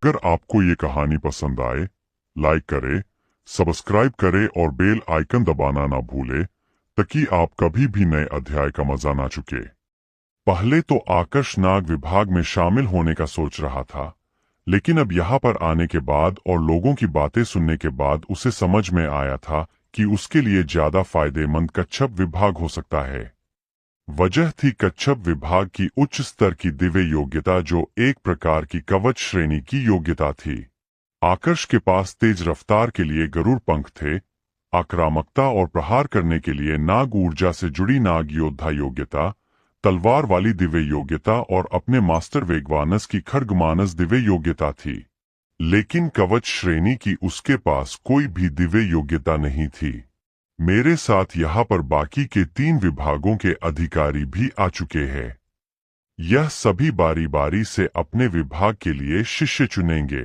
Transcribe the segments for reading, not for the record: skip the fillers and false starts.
अगर आपको ये कहानी पसंद आए, लाइक करे, सब्सक्राइब करे और बेल आइकन दबाना ना भूले ताकि आप कभी भी नए अध्याय का मजा ना चुके। पहले तो आकर्ष नाग विभाग में शामिल होने का सोच रहा था, लेकिन अब यहाँ पर आने के बाद और लोगों की बातें सुनने के बाद उसे समझ में आया था कि उसके लिए ज्यादा फायदेमंद कच्छप विभाग हो सकता है। वजह थी कच्छप विभाग की उच्च स्तर की दिव्य योग्यता, जो एक प्रकार की कवच श्रेणी की योग्यता थी। आकर्ष के पास तेज रफ्तार के लिए गरुड़ पंख थे, आक्रामकता और प्रहार करने के लिए नाग ऊर्जा से जुड़ी नाग योद्धा योग्यता, तलवार वाली दिव्य योग्यता और अपने मास्टर वेगवानस की खड्गमानस दिव्य योग्यता थी। लेकिन कवच श्रेणी की उसके पास कोई भी दिव्य योग्यता नहीं थी। मेरे साथ यहाँ पर बाकी के 3 विभागों के अधिकारी भी आ चुके हैं। यह सभी बारी बारी से अपने विभाग के लिए शिष्य चुनेंगे।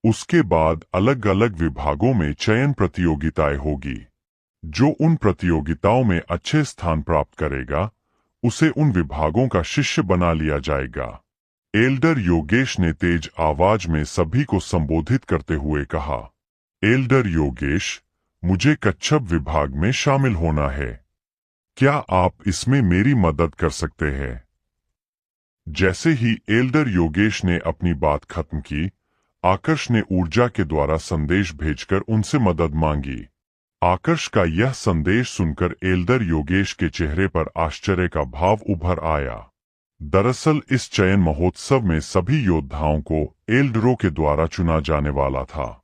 उसके बाद अलग अलग विभागों में चयन प्रतियोगिताएं होगी। जो उन प्रतियोगिताओं में अच्छे स्थान प्राप्त करेगा, उसे उन विभागों का शिष्य बना लिया जाएगा। एल्डर योगेश ने तेज आवाज में सभी को संबोधित करते हुए कहा, एल्डर योगेश, मुझे कच्छप विभाग में शामिल होना है। क्या आप इसमें मेरी मदद कर सकते हैं? जैसे ही एल्डर योगेश ने अपनी बात खत्म की, आकर्ष ने ऊर्जा के द्वारा संदेश भेजकर उनसे मदद मांगी। आकर्ष का यह संदेश सुनकर एल्डर योगेश के चेहरे पर आश्चर्य का भाव उभर आया। दरअसल इस चयन महोत्सव में सभी योद्धाओं को एल्डरों के द्वारा चुना जाने वाला था,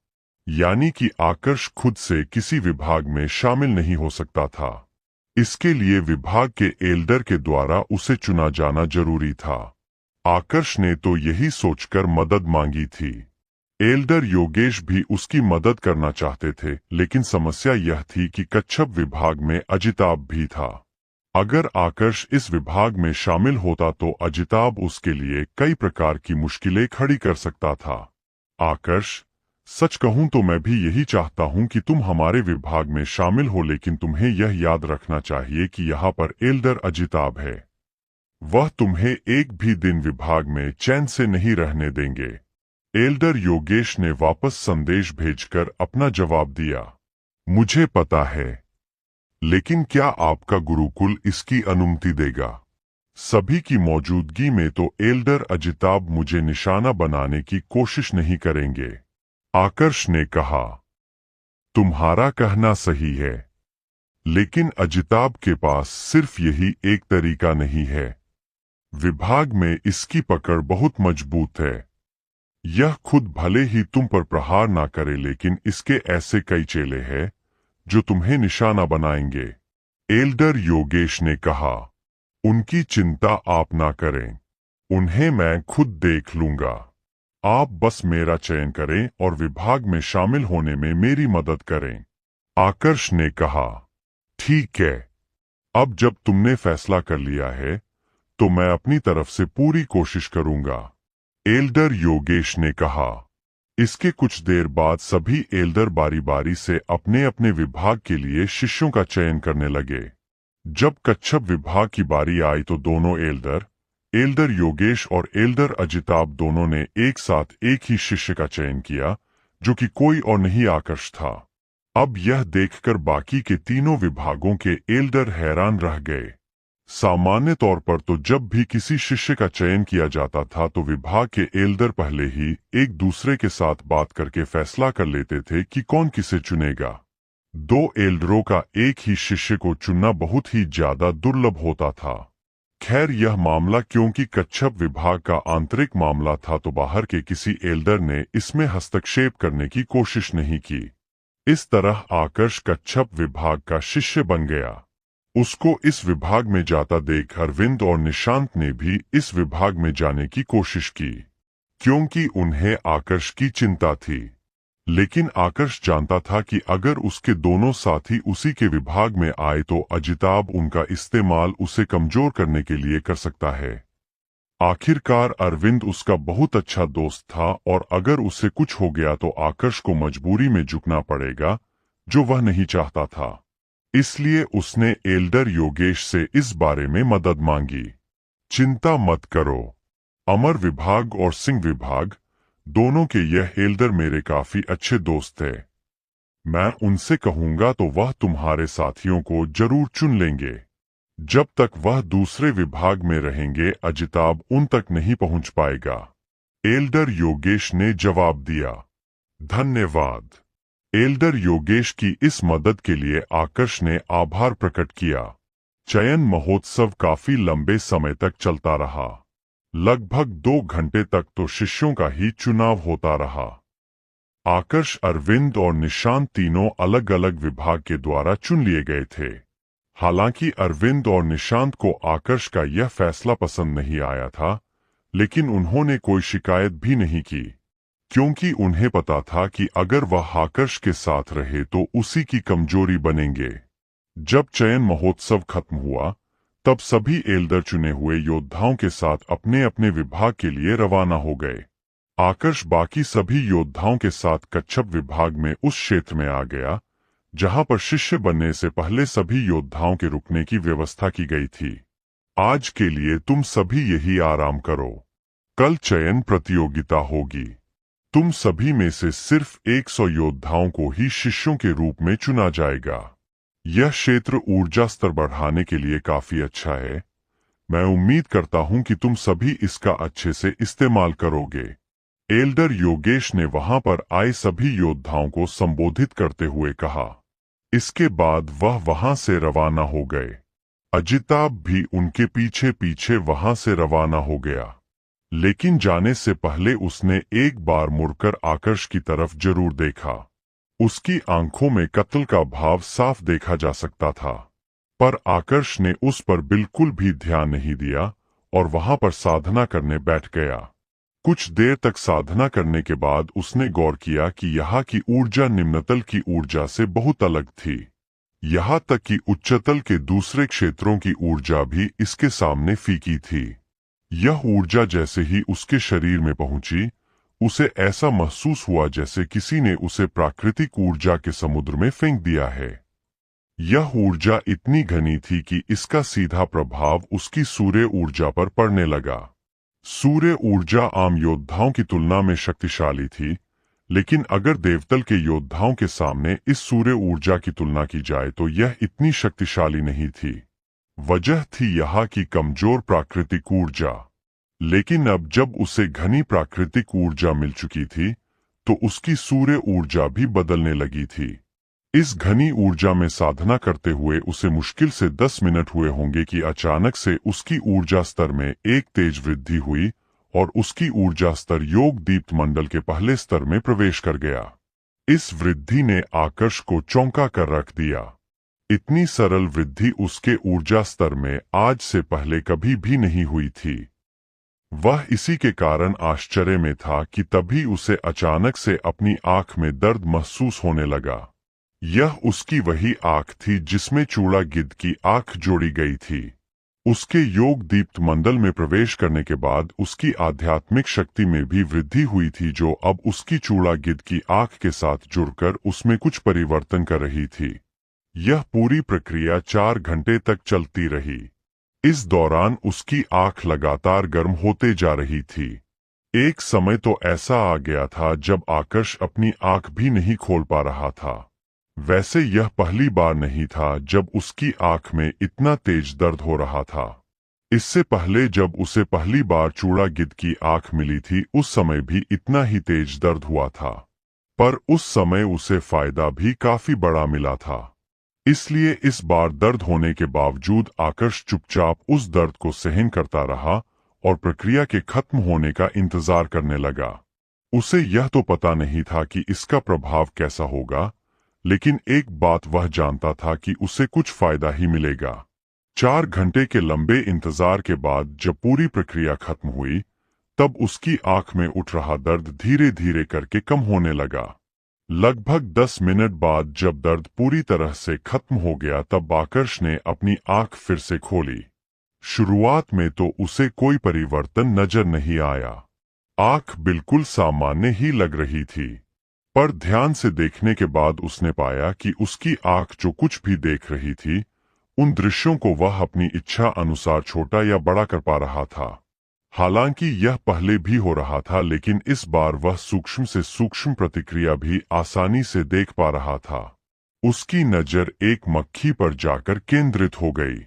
यानी कि आकर्ष खुद से किसी विभाग में शामिल नहीं हो सकता था। इसके लिए विभाग के एल्डर के द्वारा उसे चुना जाना जरूरी था। आकर्ष ने तो यही सोचकर मदद मांगी थी। एल्डर योगेश भी उसकी मदद करना चाहते थे, लेकिन समस्या यह थी कि कच्छप विभाग में अजिताभ भी था। अगर आकर्ष इस विभाग में शामिल होता तो अजिताभ उसके लिए कई प्रकार की मुश्किलें खड़ी कर सकता था। आकर्ष, सच कहूं तो मैं भी यही चाहता हूं कि तुम हमारे विभाग में शामिल हो, लेकिन तुम्हें यह याद रखना चाहिए कि यहाँ पर एल्डर अजिताभ है। वह तुम्हें एक भी दिन विभाग में चैन से नहीं रहने देंगे। एल्डर योगेश ने वापस संदेश भेजकर अपना जवाब दिया, मुझे पता है, लेकिन क्या आपका गुरुकुल इसकी अनुमति देगा? सभी की मौजूदगी में तो एल्डर अजिताभ मुझे निशाना बनाने की कोशिश नहीं करेंगे। आकर्ष ने कहा, तुम्हारा कहना सही है, लेकिन अजिताभ के पास सिर्फ यही एक तरीका नहीं है। विभाग में इसकी पकड़ बहुत मजबूत है। यह खुद भले ही तुम पर प्रहार ना करे, लेकिन इसके ऐसे कई चेले हैं जो तुम्हें निशाना बनाएंगे। एल्डर योगेश ने कहा, उनकी चिंता आप ना करें, उन्हें मैं खुद देख लूंगा। आप बस मेरा चयन करें और विभाग में शामिल होने में मेरी मदद करें। आकर्ष ने कहा, ठीक है, अब जब तुमने फैसला कर लिया है तो मैं अपनी तरफ से पूरी कोशिश करूंगा। एल्डर योगेश ने कहा। इसके कुछ देर बाद सभी एल्डर बारी बारी से अपने अपने विभाग के लिए शिष्यों का चयन करने लगे। जब कच्छप विभाग की बारी आई तो दोनों एल्डर योगेश और एल्डर अजिताभ दोनों ने एक साथ एक ही शिष्य का चयन किया, जो कि कोई और नहीं आकर्ष था। अब यह देखकर बाकी के तीनों विभागों के एल्डर हैरान रह गए। सामान्य तौर पर तो जब भी किसी शिष्य का चयन किया जाता था तो विभाग के एल्डर पहले ही एक दूसरे के साथ बात करके फैसला कर लेते थे कि कौन किसे चुनेगा। 2 एल्डरों का एक ही शिष्य को चुनना बहुत ही ज्यादा दुर्लभ होता था। खैर, यह मामला क्योंकि कच्छप विभाग का आंतरिक मामला था तो बाहर के किसी एल्डर ने इसमें हस्तक्षेप करने की कोशिश नहीं की। इस तरह आकर्ष कच्छप विभाग का शिष्य बन गया। उसको इस विभाग में जाता देख अरविंद और निशांत ने भी इस विभाग में जाने की कोशिश की, क्योंकि उन्हें आकर्ष की चिंता थी। लेकिन आकर्ष जानता था कि अगर उसके दोनों साथी उसी के विभाग में आए तो अजिताभ उनका इस्तेमाल उसे कमजोर करने के लिए कर सकता है। आखिरकार अरविंद उसका बहुत अच्छा दोस्त था और अगर उसे कुछ हो गया तो आकर्ष को मजबूरी में झुकना पड़ेगा, जो वह नहीं चाहता था। इसलिए उसने एल्डर योगेश से इस बारे में मदद मांगी। चिंता मत करो, अमर विभाग और सिंह विभाग दोनों के यह एल्डर मेरे काफी अच्छे दोस्त थे। मैं उनसे कहूंगा तो वह तुम्हारे साथियों को जरूर चुन लेंगे। जब तक वह दूसरे विभाग में रहेंगे अजिताभ उन तक नहीं पहुंच पाएगा। एल्डर योगेश ने जवाब दिया। धन्यवाद। एल्डर योगेश की इस मदद के लिए आकर्ष ने आभार प्रकट किया। चयन महोत्सव काफी लंबे समय तक चलता रहा। लगभग 2 घंटे तक तो शिष्यों का ही चुनाव होता रहा। आकर्ष, अरविंद और निशांत तीनों अलग अलग विभाग के द्वारा चुन लिए गए थे। हालांकि अरविंद और निशांत को आकर्ष का यह फैसला पसंद नहीं आया था, लेकिन उन्होंने कोई शिकायत भी नहीं की, क्योंकि उन्हें पता था कि अगर वह आकर्ष के साथ रहे तो उसी की कमजोरी बनेंगे। जब चयन महोत्सव खत्म हुआ, तब सभी एल्डर चुने हुए योद्धाओं के साथ अपने अपने विभाग के लिए रवाना हो गए। आकर्ष बाकी सभी योद्धाओं के साथ कच्छप विभाग में उस क्षेत्र में आ गया जहां पर शिष्य बनने से पहले सभी योद्धाओं के रुकने की व्यवस्था की गई थी। आज के लिए तुम सभी यही आराम करो। कल चयन प्रतियोगिता होगी। तुम सभी में से सिर्फ 100 योद्धाओं को ही शिष्यों के रूप में चुना जाएगा। यह क्षेत्र ऊर्जा स्तर बढ़ाने के लिए काफी अच्छा है। मैं उम्मीद करता हूं कि तुम सभी इसका अच्छे से इस्तेमाल करोगे। एल्डर योगेश ने वहां पर आए सभी योद्धाओं को संबोधित करते हुए कहा। इसके बाद वह वहां से रवाना हो गए। अजिताभ भी उनके पीछे पीछे वहां से रवाना हो गया, लेकिन जाने से पहले उसने एक बार मुड़कर आकर्ष की तरफ जरूर देखा। उसकी आंखों में कत्ल का भाव साफ देखा जा सकता था, पर आकर्ष ने उस पर बिल्कुल भी ध्यान नहीं दिया और वहां पर साधना करने बैठ गया। कुछ देर तक साधना करने के बाद उसने गौर किया कि यहाँ की ऊर्जा निम्नतल की ऊर्जा से बहुत अलग थी। यहाँ तक कि उच्चतल के दूसरे क्षेत्रों की ऊर्जा भी इसके सामने फीकी थी। यह ऊर्जा जैसे ही उसके शरीर में पहुंची, उसे ऐसा महसूस हुआ जैसे किसी ने उसे प्राकृतिक ऊर्जा के समुद्र में फेंक दिया है। यह ऊर्जा इतनी घनी थी कि इसका सीधा प्रभाव उसकी सूर्य ऊर्जा पर पड़ने लगा। सूर्य ऊर्जा आम योद्धाओं की तुलना में शक्तिशाली थी, लेकिन अगर देवतल के योद्धाओं के सामने इस सूर्य ऊर्जा की तुलना की जाए तो यह इतनी शक्तिशाली नहीं थी। वजह थी यहाँ की कमजोर प्राकृतिक ऊर्जा। लेकिन अब जब उसे घनी प्राकृतिक ऊर्जा मिल चुकी थी, तो उसकी सूर्य ऊर्जा भी बदलने लगी थी। इस घनी ऊर्जा में साधना करते हुए उसे मुश्किल से 10 मिनट हुए होंगे कि अचानक से उसकी ऊर्जा स्तर में एक तेज वृद्धि हुई और उसकी ऊर्जा स्तर योग दीप्त मंडल के पहले स्तर में प्रवेश कर गया। इस वृद्धि ने आकर्ष को चौंका कर रख दिया। इतनी सरल वृद्धि उसके ऊर्जा स्तर में आज से पहले कभी भी नहीं हुई थी। वह इसी के कारण आश्चर्य में था कि तभी उसे अचानक से अपनी आंख में दर्द महसूस होने लगा। यह उसकी वही आंख थी जिसमें चूड़ा गिद्ध की आंख जोड़ी गई थी। उसके योग दीप्त मंडल में प्रवेश करने के बाद उसकी आध्यात्मिक शक्ति में भी वृद्धि हुई थी, जो अब उसकी चूड़ा गिद्ध की आंख के साथ जुड़कर उसमें कुछ परिवर्तन कर रही थी। यह पूरी प्रक्रिया 4 घंटे तक चलती रही। इस दौरान उसकी आंख लगातार गर्म होते जा रही थी। एक समय तो ऐसा आ गया था जब आकर्ष अपनी आंख भी नहीं खोल पा रहा था। वैसे यह पहली बार नहीं था जब उसकी आंख में इतना तेज दर्द हो रहा था। इससे पहले जब उसे पहली बार चूड़ा गिद्ध की आंख मिली थी, उस समय भी इतना ही तेज दर्द हुआ था, पर उस समय उसे फायदा भी काफी बड़ा मिला था। इसलिए इस बार दर्द होने के बावजूद आकर्ष चुपचाप उस दर्द को सहन करता रहा और प्रक्रिया के खत्म होने का इंतजार करने लगा। उसे यह तो पता नहीं था कि इसका प्रभाव कैसा होगा, लेकिन एक बात वह जानता था कि उसे कुछ फायदा ही मिलेगा। 4 घंटे के लंबे इंतजार के बाद जब पूरी प्रक्रिया खत्म हुई, तब उसकी आंख में उठ रहा दर्द धीरे धीरे करके कम होने लगा। लगभग 10 मिनट बाद जब दर्द पूरी तरह से खत्म हो गया, तब आकर्ष ने अपनी आंख फिर से खोली। शुरुआत में तो उसे कोई परिवर्तन नजर नहीं आया। आंख बिल्कुल सामान्य ही लग रही थी, पर ध्यान से देखने के बाद उसने पाया कि उसकी आंख जो कुछ भी देख रही थी, उन दृश्यों को वह अपनी इच्छा अनुसार छोटा या बड़ा कर पा रहा था। हालांकि यह पहले भी हो रहा था, लेकिन इस बार वह सूक्ष्म से सूक्ष्म प्रतिक्रिया भी आसानी से देख पा रहा था। उसकी नजर एक मक्खी पर जाकर केंद्रित हो गई।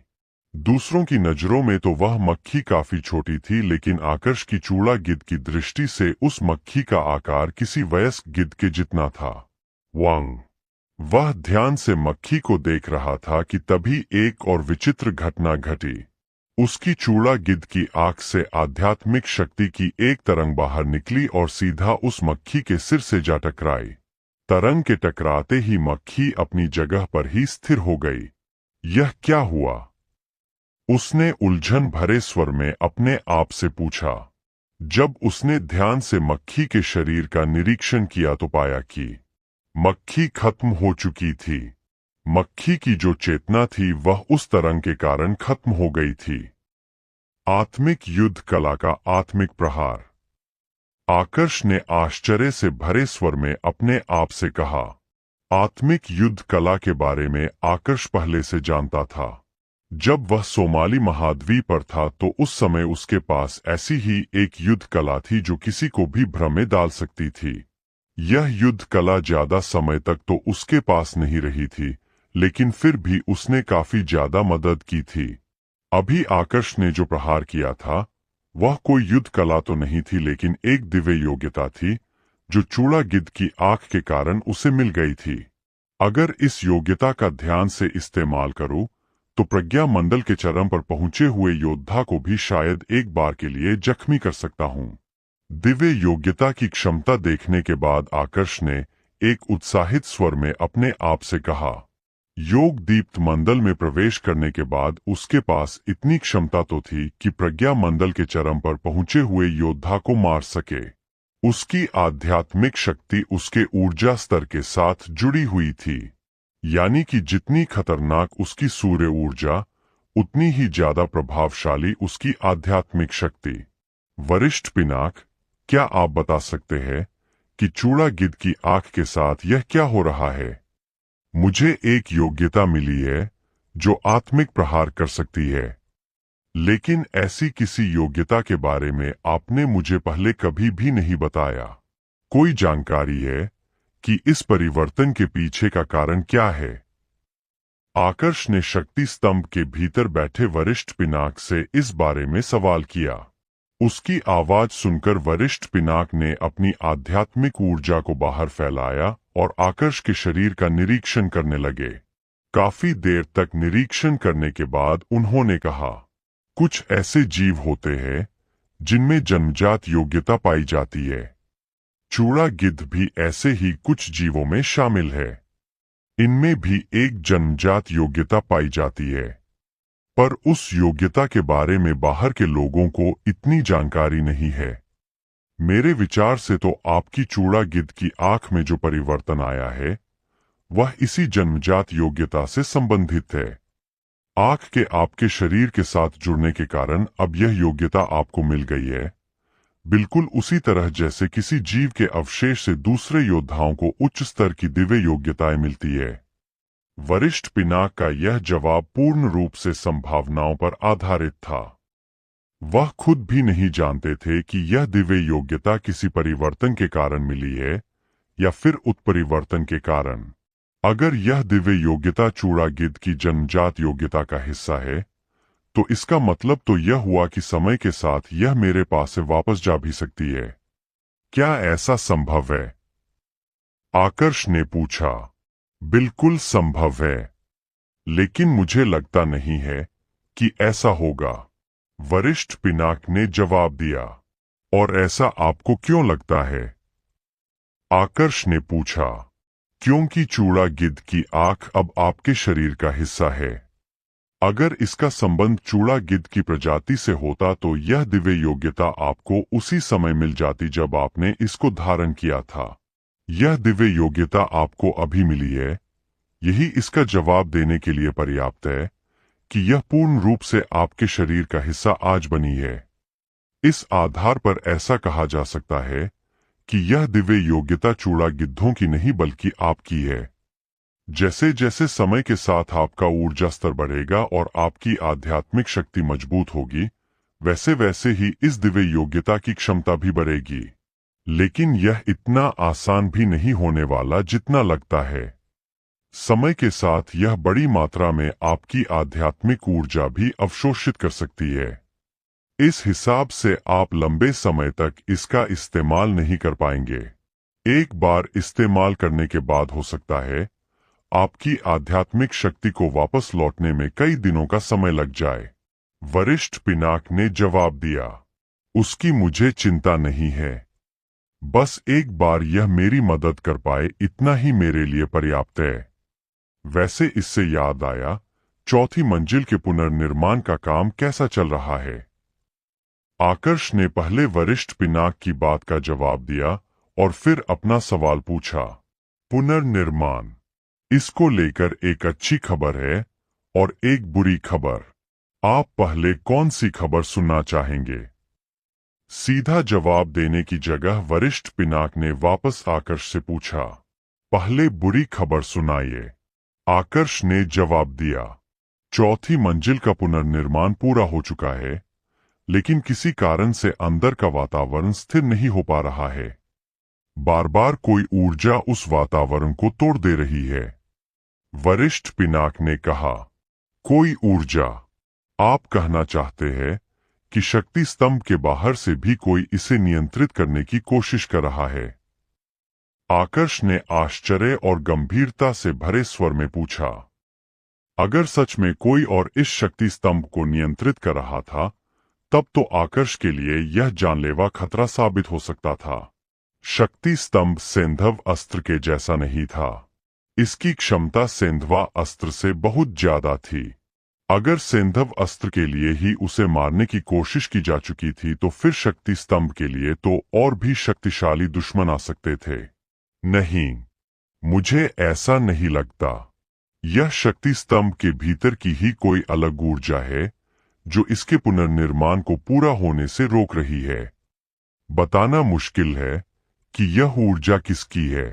दूसरों की नजरों में तो वह मक्खी काफी छोटी थी, लेकिन आकर्ष की चूड़ा गिद्ध की दृष्टि से उस मक्खी का आकार किसी वयस्क गिद्ध के जितना था। वांग! वह ध्यान से मक्खी को देख रहा था कि तभी एक और विचित्र घटना घटी। उसकी चूड़ा गिद्ध की आंख से आध्यात्मिक शक्ति की एक तरंग बाहर निकली और सीधा उस मक्खी के सिर से जा टकराई। तरंग के टकराते ही मक्खी अपनी जगह पर ही स्थिर हो गई। यह क्या हुआ? उसने उलझन भरे स्वर में अपने आप से पूछा। जब उसने ध्यान से मक्खी के शरीर का निरीक्षण किया तो पाया कि मक्खी खत्म हो चुकी थी। मक्खी की जो चेतना थी वह उस तरंग के कारण खत्म हो गई थी। आत्मिक युद्ध कला का आत्मिक प्रहार। आकर्ष ने आश्चर्य से भरे स्वर में अपने आप से कहा। आत्मिक युद्ध कला के बारे में आकर्ष पहले से जानता था। जब वह सोमाली महाद्वीप पर था तो उस समय उसके पास ऐसी ही एक युद्ध कला थी जो किसी को भी भ्रम में डाल सकती थी। यह युद्ध कला ज्यादा समय तक तो उसके पास नहीं रही थी, लेकिन फिर भी उसने काफी ज्यादा मदद की थी। अभी आकर्ष ने जो प्रहार किया था वह कोई युद्ध कला तो नहीं थी, लेकिन एक दिव्य योग्यता थी जो चूड़ा गिद्ध की आंख के कारण उसे मिल गई थी। अगर इस योग्यता का ध्यान से इस्तेमाल करूं तो प्रज्ञा मंडल के चरम पर पहुंचे हुए योद्धा को भी शायद एक बार के लिए जख्मी कर सकता हूं। दिव्य योग्यता की क्षमता देखने के बाद आकर्ष ने एक उत्साहित स्वर में अपने आप से कहा। योग दीप्त मंडल में प्रवेश करने के बाद उसके पास इतनी क्षमता तो थी कि प्रज्ञा मंडल के चरम पर पहुंचे हुए योद्धा को मार सके। उसकी आध्यात्मिक शक्ति उसके ऊर्जा स्तर के साथ जुड़ी हुई थी, यानी कि जितनी खतरनाक उसकी सूर्य ऊर्जा उतनी ही ज्यादा प्रभावशाली उसकी आध्यात्मिक शक्ति। वरिष्ठ पिनाक, क्या आप बता सकते हैं कि चूड़ा गिद्ध की आंख के साथ यह क्या हो रहा है? मुझे एक योग्यता मिली है जो आत्मिक प्रहार कर सकती है, लेकिन ऐसी किसी योग्यता के बारे में आपने मुझे पहले कभी भी नहीं बताया। कोई जानकारी है कि इस परिवर्तन के पीछे का कारण क्या है? आकर्ष ने शक्ति स्तंभ के भीतर बैठे वरिष्ठ पिनाक से इस बारे में सवाल किया। उसकी आवाज सुनकर वरिष्ठ पिनाक ने अपनी आध्यात्मिक ऊर्जा को बाहर फैलाया और आकर्ष के शरीर का निरीक्षण करने लगे। काफी देर तक निरीक्षण करने के बाद उन्होंने कहा, कुछ ऐसे जीव होते हैं जिनमें जन्मजात योग्यता पाई जाती है। चूड़ा गिद्ध भी ऐसे ही कुछ जीवों में शामिल है। इनमें भी एक जन्मजात योग्यता पाई जाती है, पर उस योग्यता के बारे में बाहर के लोगों को इतनी जानकारी नहीं है। मेरे विचार से तो आपकी चूड़ा गिद्ध की आंख में जो परिवर्तन आया है वह इसी जन्मजात योग्यता से संबंधित है। आंख के आपके शरीर के साथ जुड़ने के कारण अब यह योग्यता आपको मिल गई है, बिल्कुल उसी तरह जैसे किसी जीव के अवशेष से दूसरे योद्धाओं को उच्च स्तर की दिव्य योग्यताएं मिलती है। वरिष्ठ पिनाक का यह जवाब पूर्ण रूप से संभावनाओं पर आधारित था। वह खुद भी नहीं जानते थे कि यह दिव्य योग्यता किसी परिवर्तन के कारण मिली है या फिर उत्परिवर्तन के कारण। अगर यह दिव्य योग्यता चूड़ा गिद्ध की जन्मजात योग्यता का हिस्सा है तो इसका मतलब तो यह हुआ कि समय के साथ यह मेरे पास से वापस जा भी सकती है। क्या ऐसा संभव है? आकर्ष ने पूछा। बिल्कुल संभव है, लेकिन मुझे लगता नहीं है कि ऐसा होगा, वरिष्ठ पिनाक ने जवाब दिया। और ऐसा आपको क्यों लगता है? आकर्ष ने पूछा। क्योंकि चूड़ा गिद्ध की आंख अब आपके शरीर का हिस्सा है। अगर इसका संबंध चूड़ा गिद्ध की प्रजाति से होता तो यह दिव्य योग्यता आपको उसी समय मिल जाती जब आपने इसको धारण किया था। यह दिव्य योग्यता आपको अभी मिली है, यही इसका जवाब देने के लिए पर्याप्त है कि यह पूर्ण रूप से आपके शरीर का हिस्सा आज बनी है। इस आधार पर ऐसा कहा जा सकता है कि यह दिव्य योग्यता चूड़ा गिद्धों की नहीं बल्कि आपकी है। जैसे जैसे समय के साथ आपका ऊर्जा स्तर बढ़ेगा और आपकी आध्यात्मिक शक्ति मजबूत होगी, वैसे वैसे ही इस दिव्य योग्यता की क्षमता भी बढ़ेगी। लेकिन यह इतना आसान भी नहीं होने वाला जितना लगता है। समय के साथ यह बड़ी मात्रा में आपकी आध्यात्मिक ऊर्जा भी अवशोषित कर सकती है। इस हिसाब से आप लंबे समय तक इसका इस्तेमाल नहीं कर पाएंगे। एक बार इस्तेमाल करने के बाद हो सकता है आपकी आध्यात्मिक शक्ति को वापस लौटने में कई दिनों का समय लग जाए। वरिष्ठ पिनाक ने जवाब दिया, उसकी मुझे चिंता नहीं है। बस एक बार यह मेरी मदद कर पाए इतना ही मेरे लिए पर्याप्त है। वैसे इससे याद आया, चौथी मंजिल के पुनर्निर्माण का काम कैसा चल रहा है? आकर्ष ने पहले वरिष्ठ पिनाक की बात का जवाब दिया और फिर अपना सवाल पूछा। पुनर्निर्माण, इसको लेकर एक अच्छी खबर है और एक बुरी खबर। आप पहले कौन सी खबर सुनना चाहेंगे? सीधा जवाब देने की जगह वरिष्ठ पिनाक ने वापस आकर्ष से पूछा। पहले बुरी खबर सुनाइए। आकर्ष ने जवाब दिया, चौथी मंजिल का पुनर्निर्माण पूरा हो चुका है, लेकिन किसी कारण से अंदर का वातावरण स्थिर नहीं हो पा रहा है। बार बार कोई ऊर्जा उस वातावरण को तोड़ दे रही है। वरिष्ठ पिनाक ने कहा, कोई ऊर्जा? आप कहना चाहते हैं कि शक्ति स्तंभ के बाहर से भी कोई इसे नियंत्रित करने की कोशिश कर रहा है? आकर्ष ने आश्चर्य और गंभीरता से भरे स्वर में पूछा। अगर सच में कोई और इस शक्ति स्तंभ को नियंत्रित कर रहा था, तब तो आकर्ष के लिए यह जानलेवा खतरा साबित हो सकता था। शक्ति स्तंभ सेंधव अस्त्र के जैसा नहीं था। इसकी क्षमता सेंधवा अस्त्र से बहुत ज्यादा थी। अगर सेंधव अस्त्र के लिए ही उसे मारने की कोशिश की जा चुकी थी, तो फिर शक्ति स्तंभ के लिए तो और भी शक्तिशाली दुश्मन आ सकते थे। नहीं, मुझे ऐसा नहीं लगता। यह शक्ति स्तंभ के भीतर की ही कोई अलग ऊर्जा है जो इसके पुनर्निर्माण को पूरा होने से रोक रही है। बताना मुश्किल है कि यह ऊर्जा किसकी है।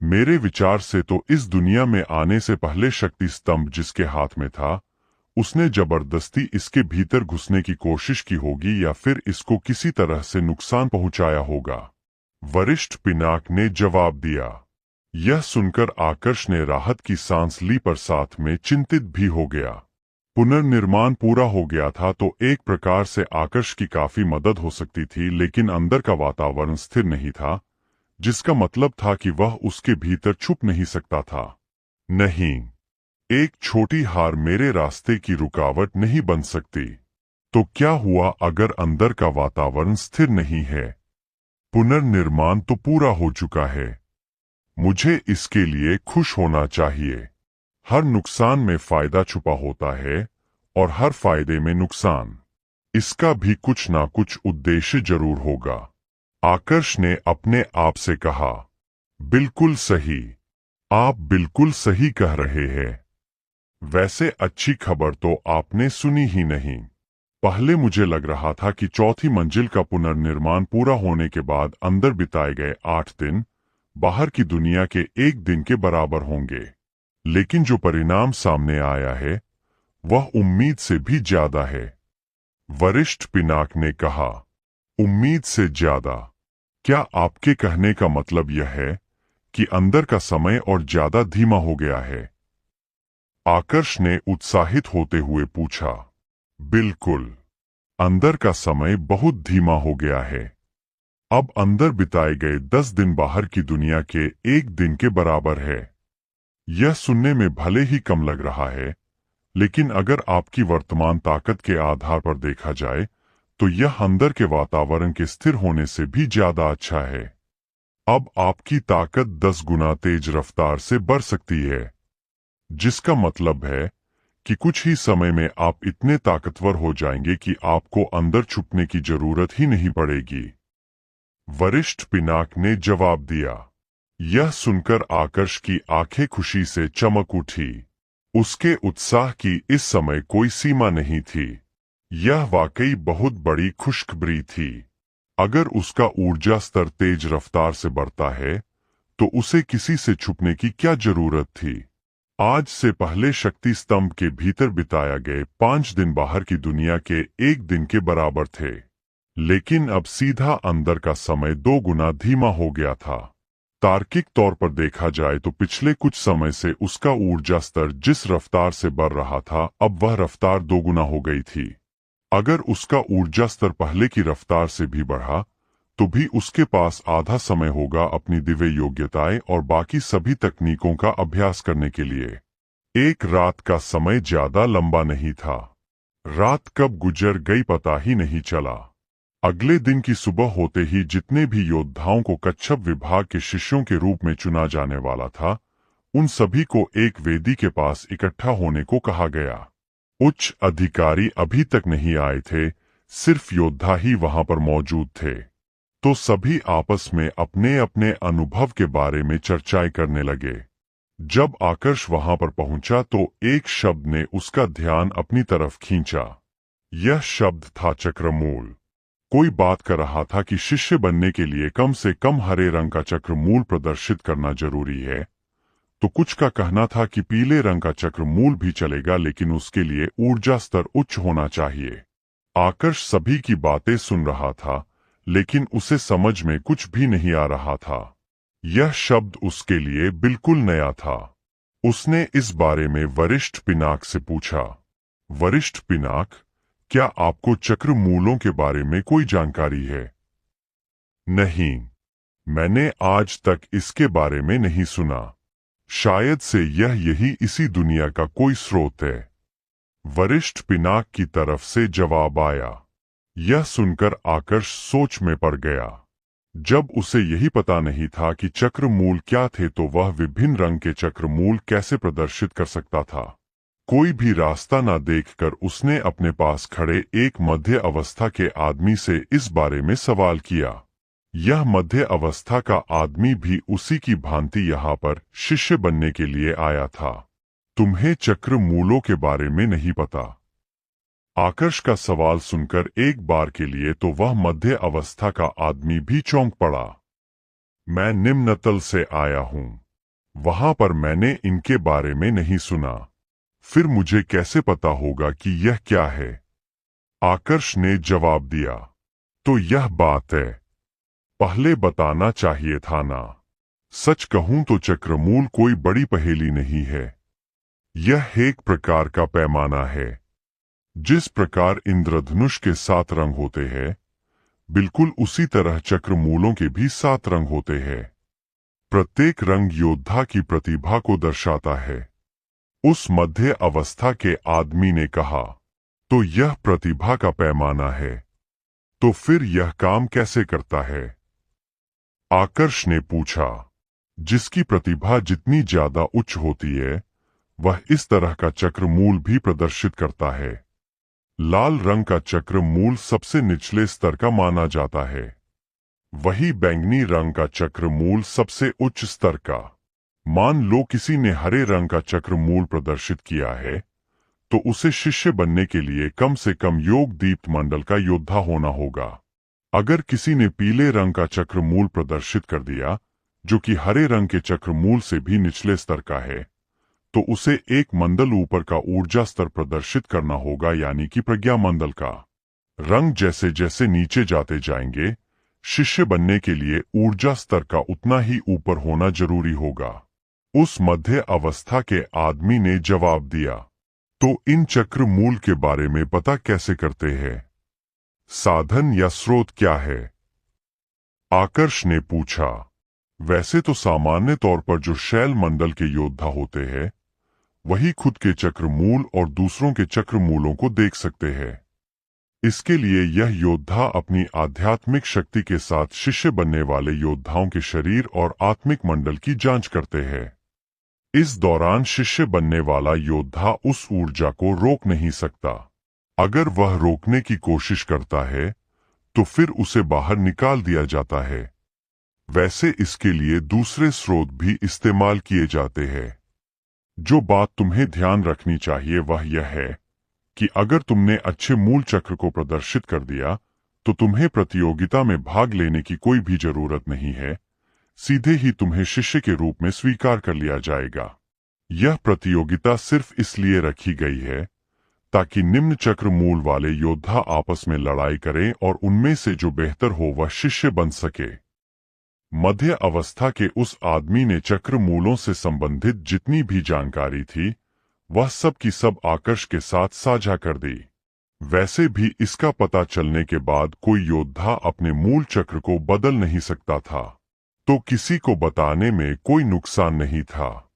मेरे विचार से तो इस दुनिया में आने से पहले शक्ति स्तंभ जिसके हाथ में था, उसने जबरदस्ती इसके भीतर घुसने की कोशिश की होगी या फिर इसको किसी तरह से नुकसान पहुंचाया होगा। वरिष्ठ पिनाक ने जवाब दिया। यह सुनकर आकर्ष ने राहत की सांस ली, पर साथ में चिंतित भी हो गया। पुनर्निर्माण पूरा हो गया था तो एक प्रकार से आकर्ष की काफी मदद हो सकती थी, लेकिन अंदर का वातावरण स्थिर नहीं था, जिसका मतलब था कि वह उसके भीतर छुप नहीं सकता था। नहीं, एक छोटी हार मेरे रास्ते की रुकावट नहीं बन सकती। तो क्या हुआ अगर अंदर का वातावरण स्थिर नहीं है? पुनर्निर्माण तो पूरा हो चुका है। मुझे इसके लिए खुश होना चाहिए। हर नुकसान में फायदा छुपा होता है और हर फायदे में नुकसान। इसका भी कुछ ना कुछ उद्देश्य जरूर होगा। आकर्ष ने अपने आप से कहा। बिल्कुल सही, आप बिल्कुल सही कह रहे हैं। वैसे अच्छी खबर तो आपने सुनी ही नहीं। पहले मुझे लग रहा था कि चौथी मंजिल का पुनर्निर्माण पूरा होने के बाद अंदर बिताए गए 8 दिन बाहर की दुनिया के 1 दिन के बराबर होंगे, लेकिन जो परिणाम सामने आया है वह उम्मीद से भी ज्यादा है। वरिष्ठ पिनाक ने कहा, उम्मीद से ज्यादा? क्या आपके कहने का मतलब यह है कि अंदर का समय और ज्यादा धीमा हो गया है? आकर्ष ने उत्साहित होते हुए पूछा। बिल्कुल, अंदर का समय बहुत धीमा हो गया है। अब अंदर बिताए गए 10 दिन बाहर की दुनिया के 1 दिन के बराबर है। यह सुनने में भले ही कम लग रहा है, लेकिन अगर आपकी वर्तमान ताकत के आधार पर देखा जाए तो यह अंदर के वातावरण के स्थिर होने से भी ज्यादा अच्छा है। अब आपकी ताकत 10 गुना तेज रफ्तार से बढ़ सकती है, जिसका मतलब है कि कुछ ही समय में आप इतने ताकतवर हो जाएंगे कि आपको अंदर छुपने की जरूरत ही नहीं पड़ेगी। वरिष्ठ पिनाक ने जवाब दिया। यह सुनकर आकर्ष की आंखें खुशी से चमक उठी। उसके उत्साह की इस समय कोई सीमा नहीं थी। यह वाकई बहुत बड़ी खुशखबरी थी। अगर उसका ऊर्जा स्तर तेज रफ्तार से बढ़ता है तो उसे किसी से छुपने की क्या जरूरत थी? आज से पहले शक्ति स्तंभ के भीतर बिताया गए 5 दिन बाहर की दुनिया के 1 दिन के बराबर थे, लेकिन अब सीधा अंदर का समय 2 गुना धीमा हो गया था। तार्किक तौर पर देखा जाए तो पिछले कुछ समय से उसका ऊर्जा स्तर जिस रफ्तार से बढ़ रहा था, अब वह रफ्तार 2 गुना हो गई थी। अगर उसका ऊर्जा स्तर पहले की रफ्तार से भी बढ़ा तो भी उसके पास आधा समय होगा अपनी दिव्य योग्यताएं और बाकी सभी तकनीकों का अभ्यास करने के लिए। एक रात का समय ज्यादा लंबा नहीं था। रात कब गुजर गई पता ही नहीं चला। अगले दिन की सुबह होते ही जितने भी योद्धाओं को कच्छप विभाग के शिष्यों के रूप में चुना जाने वाला था, उन सभी को एक वेदी के पास इकट्ठा होने को कहा गया। उच्च अधिकारी अभी तक नहीं आए थे, सिर्फ योद्धा ही वहां पर मौजूद थे। तो सभी आपस में अपने अपने अनुभव के बारे में चर्चाएं करने लगे। जब आकर्ष वहां पर पहुंचा तो एक शब्द ने उसका ध्यान अपनी तरफ खींचा। यह शब्द था चक्रमूल। कोई बात कर रहा था कि शिष्य बनने के लिए कम से कम हरे रंग का चक्रमूल प्रदर्शित करना जरूरी है, तो कुछ का कहना था कि पीले रंग का चक्रमूल भी चलेगा, लेकिन उसके लिए ऊर्जा स्तर उच्च होना चाहिए। आकर्ष सभी की बातें सुन रहा था, लेकिन उसे समझ में कुछ भी नहीं आ रहा था। यह शब्द उसके लिए बिल्कुल नया था। उसने इस बारे में वरिष्ठ पिनाक से पूछा, वरिष्ठ पिनाक, क्या आपको चक्रमूलों के बारे में कोई जानकारी है? नहीं, मैंने आज तक इसके बारे में नहीं सुना। शायद से यही इसी दुनिया का कोई स्रोत है। वरिष्ठ पिनाक की तरफ से जवाब आया। यह सुनकर आकर्ष सोच में पड़ गया। जब उसे यही पता नहीं था कि चक्रमूल क्या थे, तो वह विभिन्न रंग के चक्रमूल कैसे प्रदर्शित कर सकता था। कोई भी रास्ता न देखकर उसने अपने पास खड़े एक मध्य अवस्था के आदमी से इस बारे में सवाल किया। यह मध्य अवस्था का आदमी भी उसी की भांति यहाँ पर शिष्य बनने के लिए आया था। तुम्हें चक्रमूलों के बारे में नहीं पता? आकर्ष का सवाल सुनकर एक बार के लिए तो वह मध्य अवस्था का आदमी भी चौंक पड़ा। मैं निम्नतल से आया हूँ, वहां पर मैंने इनके बारे में नहीं सुना, फिर मुझे कैसे पता होगा कि यह क्या है? आकर्ष ने जवाब दिया, तो यह बात है, पहले बताना चाहिए था ना। सच कहूं तो चक्रमूल कोई बड़ी पहेली नहीं है। यह एक प्रकार का पैमाना है। जिस प्रकार इंद्रधनुष के 7 रंग होते हैं, बिल्कुल उसी तरह चक्रमूलों के भी 7 रंग होते हैं। प्रत्येक रंग योद्धा की प्रतिभा को दर्शाता है। उस मध्य अवस्था के आदमी ने कहा, तो यह प्रतिभा का पैमाना है, तो फिर यह काम कैसे करता है? आकर्ष ने पूछा। जिसकी प्रतिभा जितनी ज्यादा उच्च होती है, वह इस तरह का चक्रमूल भी प्रदर्शित करता है। लाल रंग का चक्रमूल सबसे निचले स्तर का माना जाता है, वही बैंगनी रंग का चक्रमूल सबसे उच्च स्तर का। मान लो किसी ने हरे रंग का चक्रमूल प्रदर्शित किया है, तो उसे शिष्य बनने के लिए कम से कम योग दीप्त मंडल का योद्धा होना होगा। अगर किसी ने पीले रंग का चक्रमूल प्रदर्शित कर दिया, जो कि हरे रंग के चक्रमूल से भी निचले स्तर का है, तो उसे एक मंडल ऊपर का ऊर्जा स्तर प्रदर्शित करना होगा, यानी कि प्रज्ञा मंडल का। रंग जैसे जैसे नीचे जाते जाएंगे, शिष्य बनने के लिए ऊर्जा स्तर का उतना ही ऊपर होना जरूरी होगा। उस मध्य अवस्था के आदमी ने जवाब दिया, तो इन चक्रमूल के बारे में पता कैसे करते हैं? साधन या स्रोत क्या है? आकर्ष ने पूछा। वैसे तो सामान्य तौर पर जो शैल मंडल के योद्धा होते हैं, वही खुद के चक्रमूल और दूसरों के चक्रमूलों को देख सकते हैं। इसके लिए यह योद्धा अपनी आध्यात्मिक शक्ति के साथ शिष्य बनने वाले योद्धाओं के शरीर और आत्मिक मंडल की जांच करते हैं। इस दौरान शिष्य बनने वाला योद्धा उस ऊर्जा को रोक नहीं सकता। अगर वह रोकने की कोशिश करता है, तो फिर उसे बाहर निकाल दिया जाता है। वैसे इसके लिए दूसरे स्रोत भी इस्तेमाल किए जाते हैं। जो बात तुम्हें ध्यान रखनी चाहिए वह यह है कि अगर तुमने अच्छे मूल चक्र को प्रदर्शित कर दिया, तो तुम्हें प्रतियोगिता में भाग लेने की कोई भी जरूरत नहीं है, सीधे ही तुम्हें शिष्य के रूप में स्वीकार कर लिया जाएगा। यह प्रतियोगिता सिर्फ इसलिए रखी गई है ताकि निम्न चक्र मूल वाले योद्धा आपस में लड़ाई करें और उनमें से जो बेहतर हो वह शिष्य बन सके। मध्य अवस्था के उस आदमी ने चक्र मूलों से संबंधित जितनी भी जानकारी थी वह सब की सब आकर्ष के साथ साझा कर दी। वैसे भी इसका पता चलने के बाद कोई योद्धा अपने मूल चक्र को बदल नहीं सकता था, तो किसी को बताने में कोई नुकसान नहीं था।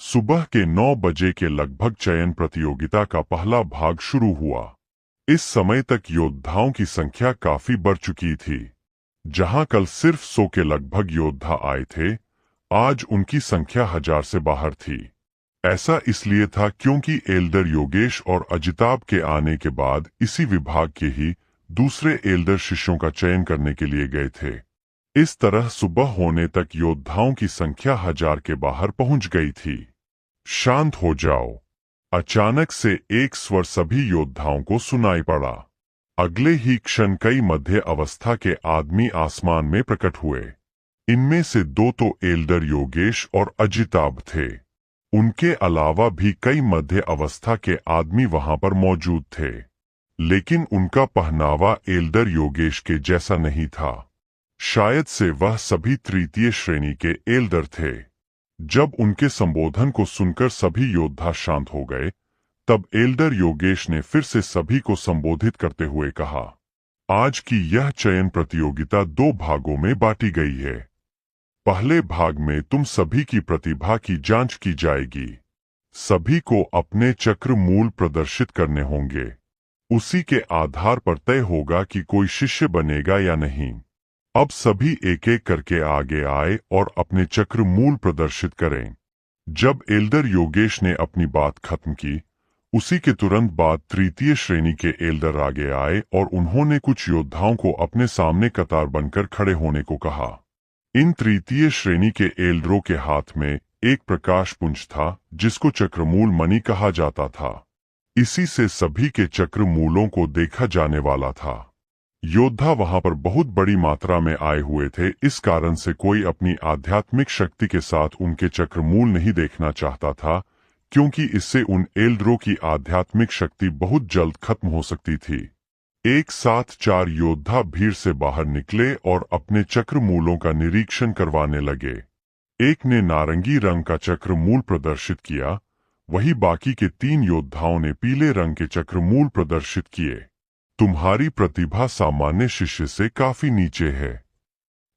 सुबह के 9 बजे के लगभग चयन प्रतियोगिता का पहला भाग शुरू हुआ। इस समय तक योद्धाओं की संख्या काफी बढ़ चुकी थी। जहां कल सिर्फ 100 के लगभग योद्धा आए थे, आज उनकी संख्या 1000 से बाहर थी। ऐसा इसलिए था क्योंकि एल्डर योगेश और अजिताभ के आने के बाद इसी विभाग के ही दूसरे एल्डर शिष्यों का चयन करने के लिए गए थे। इस तरह सुबह होने तक योद्धाओं की संख्या 1000 के बाहर पहुंच गई थी। शांत हो जाओ। अचानक से एक स्वर सभी योद्धाओं को सुनाई पड़ा। अगले ही क्षण कई मध्य अवस्था के आदमी आसमान में प्रकट हुए। इनमें से 2 तो एल्डर योगेश और अजिताभ थे। उनके अलावा भी कई मध्य अवस्था के आदमी वहां पर मौजूद थे, लेकिन उनका पहनावा एल्डर योगेश के जैसा नहीं था। शायद से वह सभी तृतीय श्रेणी के एल्डर थे। जब उनके संबोधन को सुनकर सभी योद्धा शांत हो गए, तब एल्डर योगेश ने फिर से सभी को संबोधित करते हुए कहा, आज की यह चयन प्रतियोगिता 2 भागों में बांटी गई है। पहले भाग में तुम सभी की प्रतिभा की जांच की जाएगी। सभी को अपने चक्र मूल प्रदर्शित करने होंगे। उसी के आधार पर तय होगा कि कोई शिष्य बनेगा या नहीं। अब सभी एक एक करके आगे आए और अपने चक्र मूल प्रदर्शित करें। जब एल्डर योगेश ने अपनी बात खत्म की, उसी के तुरंत बाद तृतीय श्रेणी के एल्डर आगे आए और उन्होंने कुछ योद्धाओं को अपने सामने कतार बनकर खड़े होने को कहा। इन तृतीय श्रेणी के एल्डरों के हाथ में एक प्रकाश पुंज था जिसको चक्रमूल मणि कहा जाता था। इसी से सभी के चक्र मूलों को देखा जाने वाला था। योद्धा वहां पर बहुत बड़ी मात्रा में आए हुए थे, इस कारण से कोई अपनी आध्यात्मिक शक्ति के साथ उनके चक्रमूल नहीं देखना चाहता था, क्योंकि इससे उन एल्डरों की आध्यात्मिक शक्ति बहुत जल्द खत्म हो सकती थी। एक साथ 4 योद्धा भीड़ से बाहर निकले और अपने चक्र मूलों का निरीक्षण करवाने लगे। एक ने नारंगी रंग का चक्र मूल प्रदर्शित किया, वही बाकी के 3 योद्धाओं ने पीले रंग के चक्र मूल प्रदर्शित किए। तुम्हारी प्रतिभा सामान्य शिष्य से काफी नीचे है।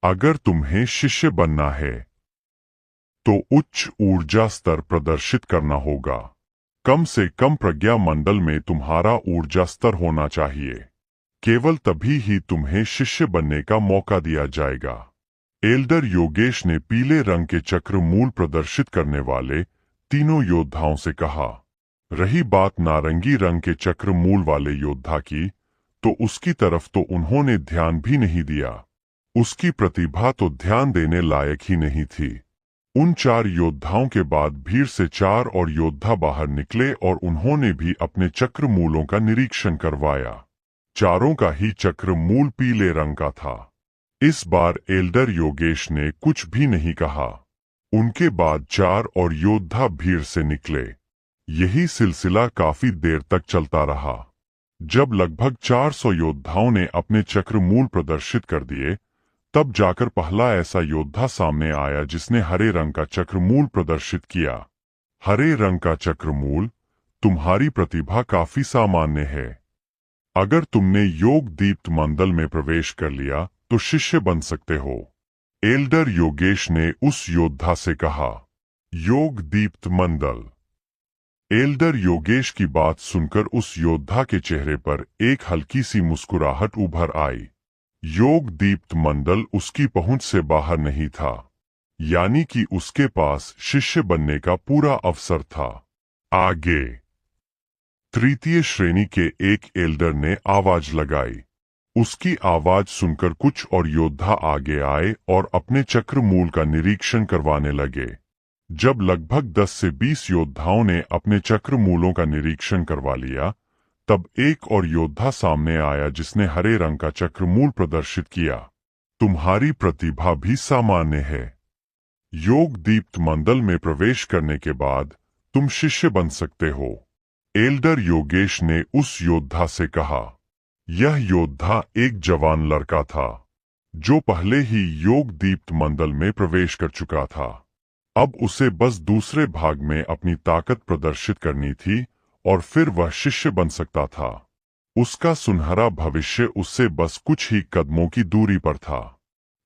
अगर तुम्हें शिष्य बनना है तो उच्च ऊर्जा स्तर प्रदर्शित करना होगा। कम से कम प्रज्ञा मंडल में तुम्हारा ऊर्जा स्तर होना चाहिए। केवल तभी ही तुम्हें शिष्य बनने का मौका दिया जाएगा। एल्डर योगेश ने पीले रंग के चक्र मूल प्रदर्शित करने वाले तीनों योद्धाओं से कहा। रही बात नारंगी रंग के चक्र मूल वाले योद्धा की, तो उसकी तरफ तो उन्होंने ध्यान भी नहीं दिया। उसकी प्रतिभा तो ध्यान देने लायक ही नहीं थी। उन 4 योद्धाओं के बाद भीड़ से 4 और योद्धा बाहर निकले और उन्होंने भी अपने चक्र मूलों का निरीक्षण करवाया। चारों का ही चक्र मूल पीले रंग का था। इस बार एल्डर योगेश ने कुछ भी नहीं कहा। उनके बाद 4 और योद्धा भीड़ से निकले। यही सिलसिला काफी देर तक चलता रहा। जब लगभग 400 योद्धाओं ने अपने चक्र मूल प्रदर्शित कर दिए, तब जाकर पहला ऐसा योद्धा सामने आया जिसने हरे रंग का चक्र मूल प्रदर्शित किया। हरे रंग का चक्र मूल, तुम्हारी प्रतिभा काफी सामान्य है। अगर तुमने योग दीप्त मंडल में प्रवेश कर लिया तो शिष्य बन सकते हो। एल्डर योगेश ने उस योद्धा से कहा। योग दीप्त मंडल। एल्डर योगेश की बात सुनकर उस योद्धा के चेहरे पर एक हल्की सी मुस्कुराहट उभर आई। योग दीप्त मंडल उसकी पहुंच से बाहर नहीं था, यानी कि उसके पास शिष्य बनने का पूरा अवसर था। आगे तृतीय श्रेणी के एक एल्डर ने आवाज लगाई। उसकी आवाज सुनकर कुछ और योद्धा आगे आए और अपने चक्र मूल का निरीक्षण करवाने लगे। जब लगभग 10 से 20 योद्धाओं ने अपने चक्र मूलों का निरीक्षण करवा लिया, तब एक और योद्धा सामने आया जिसने हरे रंग का चक्र मूल प्रदर्शित किया। तुम्हारी प्रतिभा भी सामान्य है। योग दीप्त मंडल में प्रवेश करने के बाद तुम शिष्य बन सकते हो। एल्डर योगेश ने उस योद्धा से कहा। यह योद्धा एक जवान लड़का था जो पहले ही योग दीप्त मंडल में प्रवेश कर चुका था। अब उसे बस दूसरे भाग में अपनी ताकत प्रदर्शित करनी थी और फिर वह शिष्य बन सकता था। उसका सुनहरा भविष्य उससे बस कुछ ही कदमों की दूरी पर था।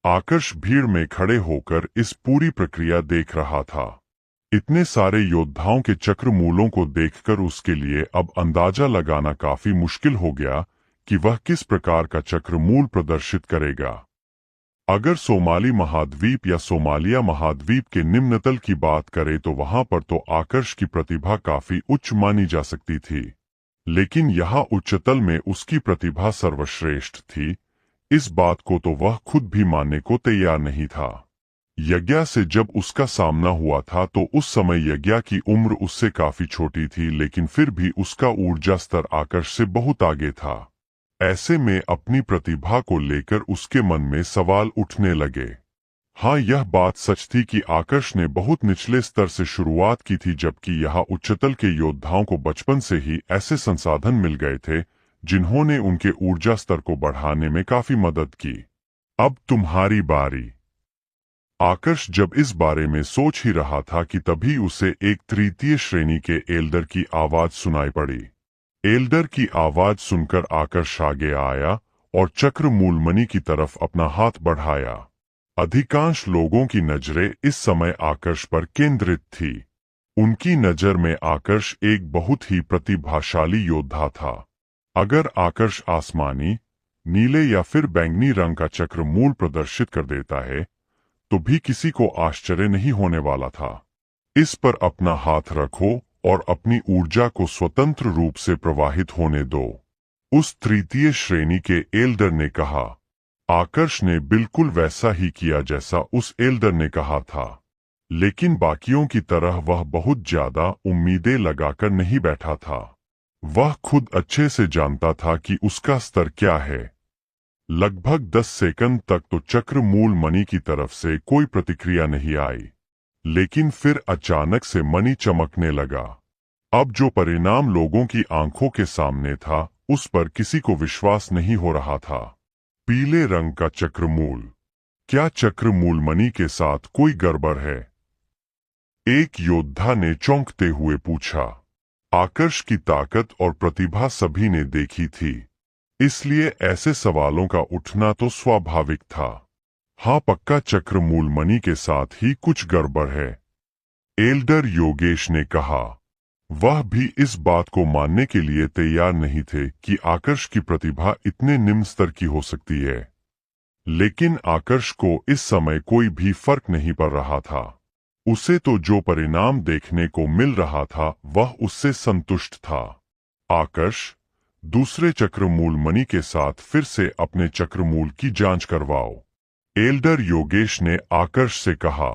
आकर्ष भीड़ में खड़े होकर इस पूरी प्रक्रिया देख रहा था। इतने सारे योद्धाओं के चक्रमूलों को देखकर उसके लिए अब अंदाजा लगाना काफी मुश्किल हो गया कि वह किस प्रकार का चक्रमूल प्रदर्शित करेगा। अगर सोमाली महाद्वीप या सोमालिया महाद्वीप के निम्न तल की बात करें तो वहां पर तो आकर्ष की प्रतिभा काफी उच्च मानी जा सकती थी, लेकिन यहाँ उच्चतल में उसकी प्रतिभा सर्वश्रेष्ठ थी। इस बात को तो वह खुद भी मानने को तैयार नहीं था। यज्ञा से जब उसका सामना हुआ था तो उस समय यज्ञा की उम्र उससे काफी छोटी थी, लेकिन फिर भी उसका ऊर्जा स्तर आकर्ष से बहुत आगे था। ऐसे में अपनी प्रतिभा को लेकर उसके मन में सवाल उठने लगे। हाँ, यह बात सच थी कि आकर्ष ने बहुत निचले स्तर से शुरुआत की थी, जबकि यहाँ उच्चतल के योद्धाओं को बचपन से ही ऐसे संसाधन मिल गए थे जिन्होंने उनके ऊर्जा स्तर को बढ़ाने में काफी मदद की। अब तुम्हारी बारी। आकर्ष जब इस बारे में सोच ही रहा था कि तभी उसे एक तृतीय श्रेणी के एल्डर की आवाज सुनाई पड़ी। एल्डर की आवाज सुनकर आकर्ष आगे आया और चक्रमूल मणि की तरफ अपना हाथ बढ़ाया। अधिकांश लोगों की नजरें इस समय आकर्ष पर केंद्रित थी। उनकी नजर में आकर्ष एक बहुत ही प्रतिभाशाली योद्धा था। अगर आकर्ष आसमानी, नीले या फिर बैंगनी रंग का चक्रमूल प्रदर्शित कर देता है तो भी किसी को आश्चर्य नहीं होने वाला था। इस पर अपना हाथ रखो और अपनी ऊर्जा को स्वतंत्र रूप से प्रवाहित होने दो, उस तृतीय श्रेणी के एल्डर ने कहा। आकर्ष ने बिल्कुल वैसा ही किया जैसा उस एल्डर ने कहा था, लेकिन बाकियों की तरह वह बहुत ज्यादा उम्मीदें लगाकर नहीं बैठा था। वह खुद अच्छे से जानता था कि उसका स्तर क्या है। लगभग 10 सेकंड तक तो चक्रमूल मणि की तरफ से कोई प्रतिक्रिया नहीं आई, लेकिन फिर अचानक से मणि चमकने लगा। अब जो परिणाम लोगों की आंखों के सामने था उस पर किसी को विश्वास नहीं हो रहा था। पीले रंग का चक्रमूल। क्या चक्रमूल मणि के साथ कोई गड़बड़ है? एक योद्धा ने चौंकते हुए पूछा। आकर्ष की ताकत और प्रतिभा सभी ने देखी थी, इसलिए ऐसे सवालों का उठना तो स्वाभाविक था। हाँ, पक्का चक्रमूल मणि के साथ ही कुछ गड़बड़ है, एल्डर योगेश ने कहा। वह भी इस बात को मानने के लिए तैयार नहीं थे कि आकर्ष की प्रतिभा इतने निम्न स्तर की हो सकती है, लेकिन आकर्ष को इस समय कोई भी फर्क नहीं पड़ रहा था। उसे तो जो परिणाम देखने को मिल रहा था वह उससे संतुष्ट था। आकर्ष, दूसरे चक्रमूल मणि के साथ फिर से अपने चक्रमूल की जांच करवाओ, एल्डर योगेश ने आकर्ष से कहा।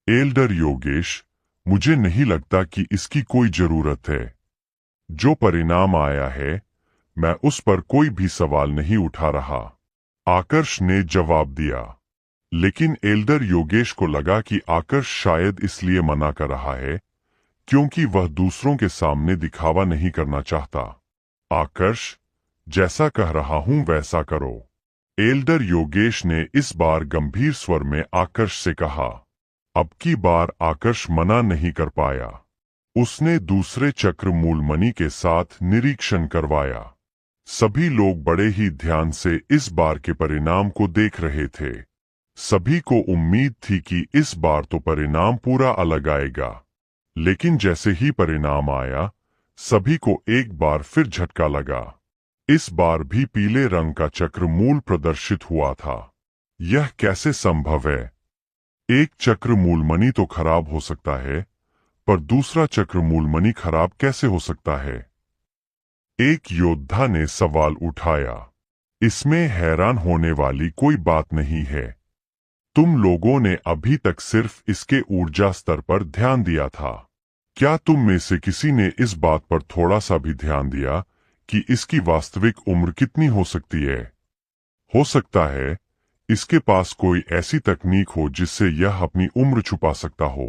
एल्डर योगेश, मुझे नहीं लगता कि इसकी कोई जरूरत है। जो परिणाम आया है मैं उस पर कोई भी सवाल नहीं उठा रहा, आकर्ष ने जवाब दिया। लेकिन एल्डर योगेश को लगा कि आकर्ष शायद इसलिए मना कर रहा है क्योंकि वह दूसरों के सामने दिखावा नहीं करना चाहता। आकर्ष, जैसा कह रहा हूं वैसा करो, एल्डर योगेश ने इस बार गंभीर स्वर में आकर्ष से कहा। अब की बार आकर्ष मना नहीं कर पाया। उसने दूसरे चक्रमूल मणि के साथ निरीक्षण करवाया। सभी लोग बड़े ही ध्यान से इस बार के परिणाम को देख रहे थे। सभी को उम्मीद थी कि इस बार तो परिणाम पूरा अलग आएगा, लेकिन जैसे ही परिणाम आया सभी को एक बार फिर झटका लगा। इस बार भी पीले रंग का चक्रमूल प्रदर्शित हुआ था। यह कैसे संभव है? एक चक्रमूल मणि तो खराब हो सकता है, पर दूसरा चक्रमूल मणि खराब कैसे हो सकता है? एक योद्धा ने सवाल उठाया। इसमें हैरान होने वाली कोई बात नहीं है। तुम लोगों ने अभी तक सिर्फ इसके ऊर्जा स्तर पर ध्यान दिया था। क्या तुम में से किसी ने इस बात पर थोड़ा सा भी ध्यान दिया कि इसकी वास्तविक उम्र कितनी हो सकती है? हो सकता है इसके पास कोई ऐसी तकनीक हो जिससे यह अपनी उम्र छुपा सकता हो।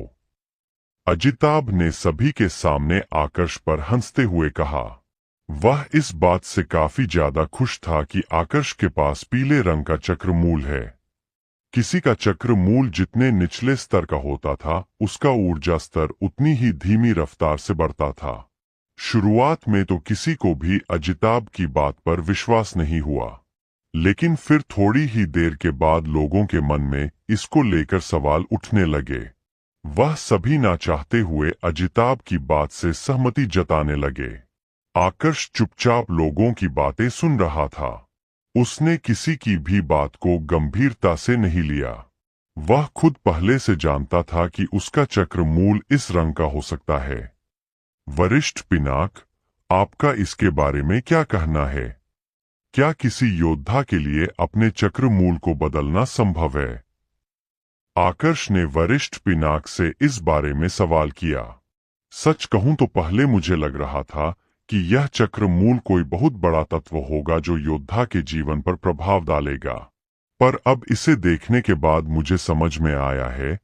अजिताभ ने सभी के सामने आकर्ष पर हंसते हुए कहा। वह इस बात से काफी ज्यादा खुश था कि आकर्ष के पास पीले रंग का चक्र मूल है। किसी का चक्र मूल जितने निचले स्तर का होता था, उसका ऊर्जा स्तर उतनी ही धीमी रफ्तार से बढ़ता था। शुरुआत में तो किसी को भी अजिताभ की बात पर विश्वास नहीं हुआ, लेकिन फिर थोड़ी ही देर के बाद लोगों के मन में इसको लेकर सवाल उठने लगे। वह सभी ना चाहते हुए अजिताभ की बात से सहमति जताने लगे। आकर्ष चुपचाप लोगों की बातें सुन रहा था। उसने किसी की भी बात को गंभीरता से नहीं लिया। वह खुद पहले से जानता था कि उसका चक्र मूल इस रंग का हो सकता है। वरिष्ठ पिनाक, आपका इसके बारे में क्या कहना है? क्या किसी योद्धा के लिए अपने चक्र मूल को बदलना संभव है? आकर्ष ने वरिष्ठ पिनाक से इस बारे में सवाल किया। सच कहूं तो पहले मुझे लग रहा था कि यह चक्र मूल कोई बहुत बड़ा तत्व होगा जो योद्धा के जीवन पर प्रभाव डालेगा, पर अब इसे देखने के बाद मुझे समझ में आया है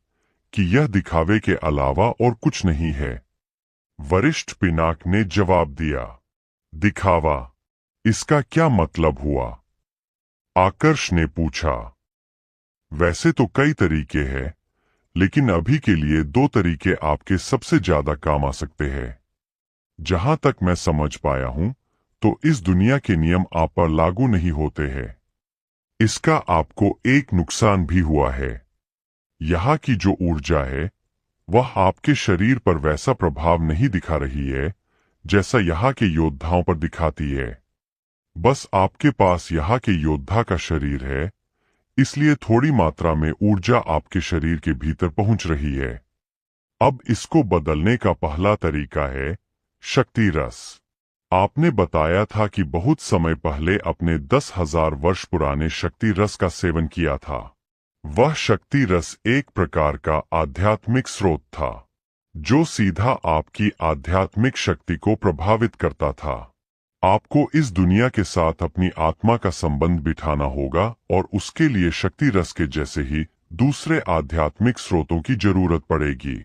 कि यह दिखावे के अलावा और कुछ नहीं है। वरिष्ठ पिनाक ने जवाब दिया। दिखावा? इसका क्या मतलब हुआ? आकर्ष ने पूछा। वैसे तो कई तरीके हैं, लेकिन अभी के लिए 2 तरीके आपके सबसे ज्यादा काम आ सकते हैं। जहां तक मैं समझ पाया हूं, तो इस दुनिया के नियम आप पर लागू नहीं होते हैं। इसका आपको एक नुकसान भी हुआ है। यहाँ की जो ऊर्जा है, वह आपके शरीर पर वैसा प्रभाव नहीं दिखा रही है जैसा यहाँ के योद्धाओं पर दिखाती है। बस आपके पास यहाँ के योद्धा का शरीर है, इसलिए थोड़ी मात्रा में ऊर्जा आपके शरीर के भीतर पहुंच रही है। अब इसको बदलने का पहला तरीका है शक्ति रस। आपने बताया था कि बहुत समय पहले अपने 10,000 वर्ष पुराने शक्ति रस का सेवन किया था। वह शक्ति रस एक प्रकार का आध्यात्मिक स्रोत था, जो सीधा आपकी आध्यात्मिक शक्ति को प्रभावित करता था। आपको इस दुनिया के साथ अपनी आत्मा का संबंध बिठाना होगा और उसके लिए शक्ति रस के जैसे ही दूसरे आध्यात्मिक स्रोतों की जरूरत पड़ेगी।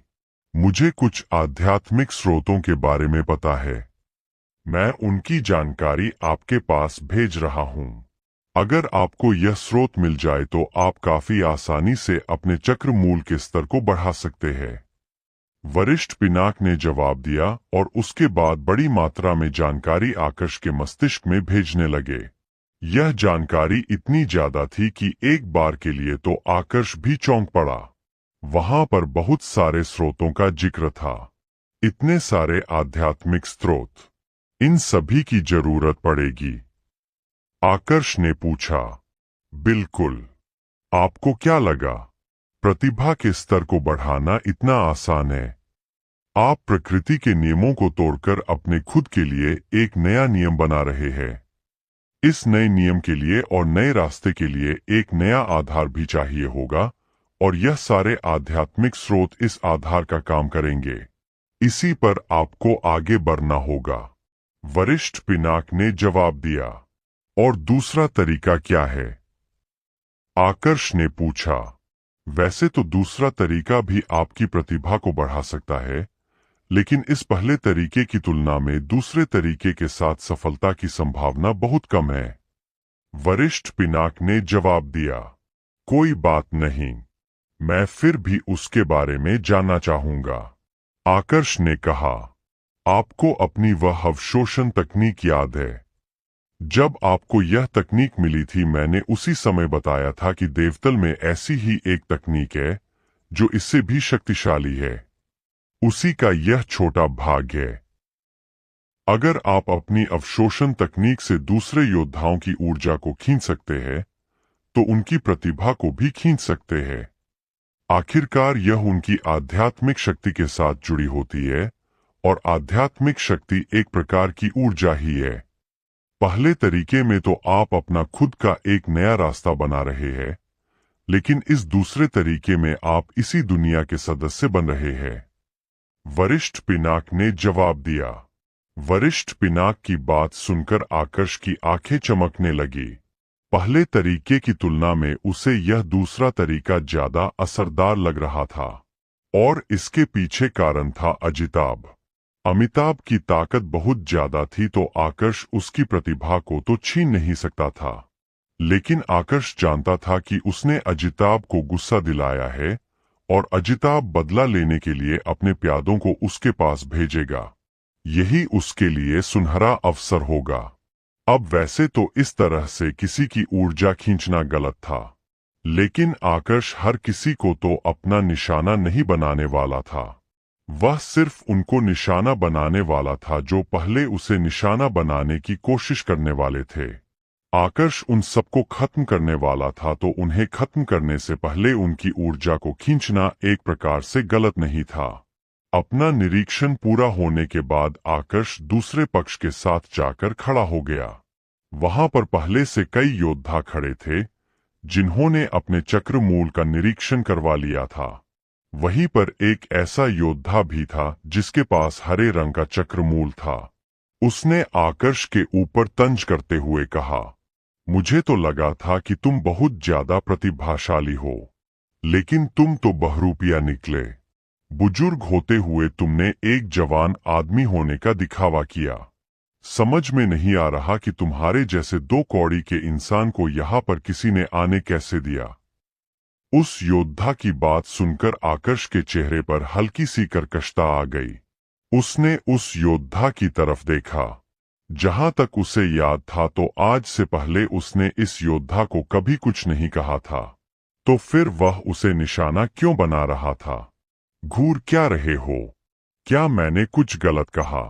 मुझे कुछ आध्यात्मिक स्रोतों के बारे में पता है। मैं उनकी जानकारी आपके पास भेज रहा हूं। अगर आपको यह स्रोत मिल जाए तो आप काफी आसानी से अपने चक्र मूल के स्तर को बढ़ा सकते हैं। वरिष्ठ पिनाक ने जवाब दिया और उसके बाद बड़ी मात्रा में जानकारी आकर्ष के मस्तिष्क में भेजने लगे। यह जानकारी इतनी ज्यादा थी कि एक बार के लिए तो आकर्ष भी चौंक पड़ा। वहां पर बहुत सारे स्रोतों का जिक्र था। इतने सारे आध्यात्मिक स्रोत, इन सभी की जरूरत पड़ेगी। आकर्ष ने पूछा। बिल्कुल। आपको क्या लगा, प्रतिभा के स्तर को बढ़ाना इतना आसान है? आप प्रकृति के नियमों को तोड़कर अपने खुद के लिए एक नया नियम बना रहे हैं। इस नए नियम के लिए और नए रास्ते के लिए एक नया आधार भी चाहिए होगा, और यह सारे आध्यात्मिक स्रोत इस आधार का काम करेंगे। इसी पर आपको आगे बढ़ना होगा। वरिष्ठ पिनाक ने जवाब दिया। और दूसरा तरीका क्या है? आकर्ष ने पूछा। वैसे तो दूसरा तरीका भी आपकी प्रतिभा को बढ़ा सकता है, लेकिन इस पहले तरीके की तुलना में दूसरे तरीके के साथ सफलता की संभावना बहुत कम है। वरिष्ठ पिनाक ने जवाब दिया। कोई बात नहीं, मैं फिर भी उसके बारे में जानना चाहूंगा। आकर्ष ने कहा। आपको अपनी वह अवशोषण तकनीक याद है? जब आपको यह तकनीक मिली थी, मैंने उसी समय बताया था कि देवतल में ऐसी ही एक तकनीक है जो इससे भी शक्तिशाली है। उसी का यह छोटा भाग है। अगर आप अपनी अवशोषण तकनीक से दूसरे योद्धाओं की ऊर्जा को खींच सकते हैं, तो उनकी प्रतिभा को भी खींच सकते हैं। आखिरकार यह उनकी आध्यात्मिक शक्ति के साथ जुड़ी होती है, और आध्यात्मिक शक्ति एक प्रकार की ऊर्जा ही है। पहले तरीके में तो आप अपना खुद का एक नया रास्ता बना रहे हैं, लेकिन इस दूसरे तरीके में आप इसी दुनिया के सदस्य बन रहे हैं। वरिष्ठ पिनाक ने जवाब दिया। वरिष्ठ पिनाक की बात सुनकर आकर्ष की आंखें चमकने लगी। पहले तरीके की तुलना में उसे यह दूसरा तरीका ज्यादा असरदार लग रहा था। और इसके पीछे कारण था अजिताभ। अमिताभ की ताकत बहुत ज्यादा थी तो आकर्ष उसकी प्रतिभा को तो छीन नहीं सकता था। लेकिन आकर्ष जानता था कि उसने अजिताभ को गुस्सा दिलाया है और अजिताभ बदला लेने के लिए अपने प्यादों को उसके पास भेजेगा। यही उसके लिए सुनहरा अवसर होगा। अब वैसे तो इस तरह से किसी की ऊर्जा खींचना गलत था, लेकिन आकर्ष हर किसी को तो अपना निशाना नहीं बनाने वाला था। वह सिर्फ उनको निशाना बनाने वाला था जो पहले उसे निशाना बनाने की कोशिश करने वाले थे। आकर्ष उन सबको खत्म करने वाला था तो उन्हें खत्म करने से पहले उनकी ऊर्जा को खींचना एक प्रकार से गलत नहीं था। अपना निरीक्षण पूरा होने के बाद आकर्ष दूसरे पक्ष के साथ जाकर खड़ा हो गया। वहां पर पहले से कई योद्धा खड़े थे जिन्होंने अपने चक्रमूल का निरीक्षण करवा लिया था। वहीं पर एक ऐसा योद्धा भी था जिसके पास हरे रंग का चक्रमूल था। उसने आकर्ष के ऊपर तंज करते हुए कहा, मुझे तो लगा था कि तुम बहुत ज्यादा प्रतिभाशाली हो, लेकिन तुम तो बहरूपिया निकले। बुजुर्ग होते हुए तुमने एक जवान आदमी होने का दिखावा किया। समझ में नहीं आ रहा कि तुम्हारे जैसे दो कौड़ी के इंसान को यहाँ पर किसी ने आने कैसे दिया। उस योद्धा की बात सुनकर आकर्ष के चेहरे पर हल्की सी कर्कशता आ गई। उसने उस योद्धा की तरफ देखा। जहां तक उसे याद था तो आज से पहले उसने इस योद्धा को कभी कुछ नहीं कहा था, तो फिर वह उसे निशाना क्यों बना रहा था? घूर क्या रहे हो? क्या मैंने कुछ गलत कहा?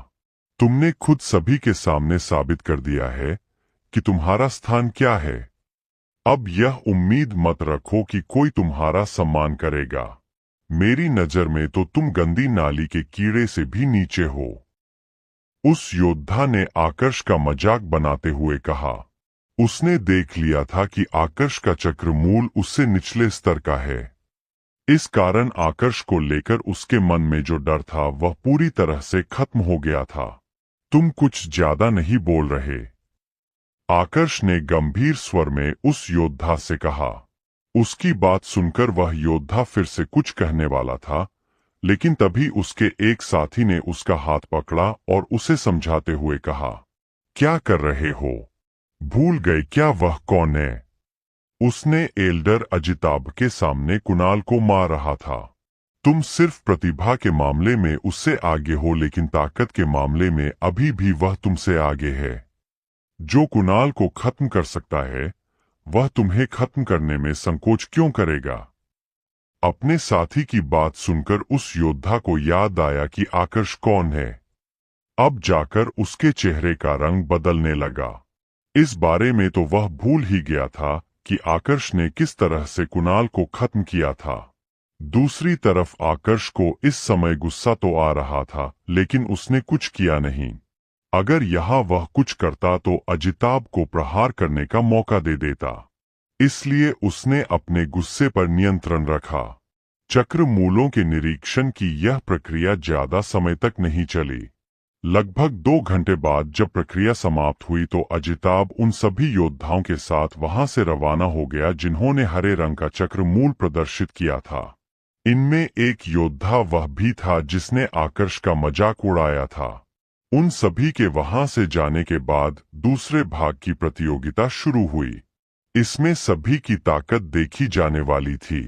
तुमने खुद सभी के सामने साबित कर दिया है कि तुम्हारा स्थान क्या है। अब यह उम्मीद मत रखो कि कोई तुम्हारा सम्मान करेगा। मेरी नजर में तो तुम गंदी नाली के कीड़े से भी नीचे हो। उस योद्धा ने आकर्ष का मजाक बनाते हुए कहा। उसने देख लिया था कि आकर्ष का चक्रमूल उससे निचले स्तर का है। इस कारण आकर्ष को लेकर उसके मन में जो डर था वह पूरी तरह से खत्म हो गया था। तुम कुछ ज्यादा नहीं बोल रहे, आकर्ष ने गंभीर स्वर में उस योद्धा से कहा। उसकी बात सुनकर वह योद्धा फिर से कुछ कहने वाला था, लेकिन तभी उसके एक साथी ने उसका हाथ पकड़ा और उसे समझाते हुए कहा, क्या कर रहे हो? भूल गए क्या वह कौन है? उसने एल्डर अजिताभ के सामने कुणाल को मार रहा था। तुम सिर्फ प्रतिभा के मामले में उससे आगे हो, लेकिन ताकत के मामले में अभी भी वह तुमसे आगे है। जो कुणाल को खत्म कर सकता है वह तुम्हें खत्म करने में संकोच क्यों करेगा? अपने साथी की बात सुनकर उस योद्धा को याद आया कि आकर्ष कौन है। अब जाकर उसके चेहरे का रंग बदलने लगा। इस बारे में तो वह भूल ही गया था कि आकर्ष ने किस तरह से कुणाल को खत्म किया था। दूसरी तरफ आकर्ष को इस समय गुस्सा तो आ रहा था, लेकिन उसने कुछ किया नहीं। अगर यहाँ वह कुछ करता तो अजिताभ को प्रहार करने का मौका दे देता। इसलिए उसने अपने गुस्से पर नियंत्रण रखा। चक्रमूलों के निरीक्षण की यह प्रक्रिया ज्यादा समय तक नहीं चली। लगभग 2 घंटे बाद जब प्रक्रिया समाप्त हुई तो अजिताभ उन सभी योद्धाओं के साथ वहां से रवाना हो गया जिन्होंने हरे रंग का चक्रमूल प्रदर्शित किया था। इनमें एक योद्धा वह भी था जिसने आकर्ष का मजाक उड़ाया था। उन सभी के वहां से जाने के बाद दूसरे भाग की प्रतियोगिता शुरू हुई। इसमें सभी की ताकत देखी जाने वाली थी।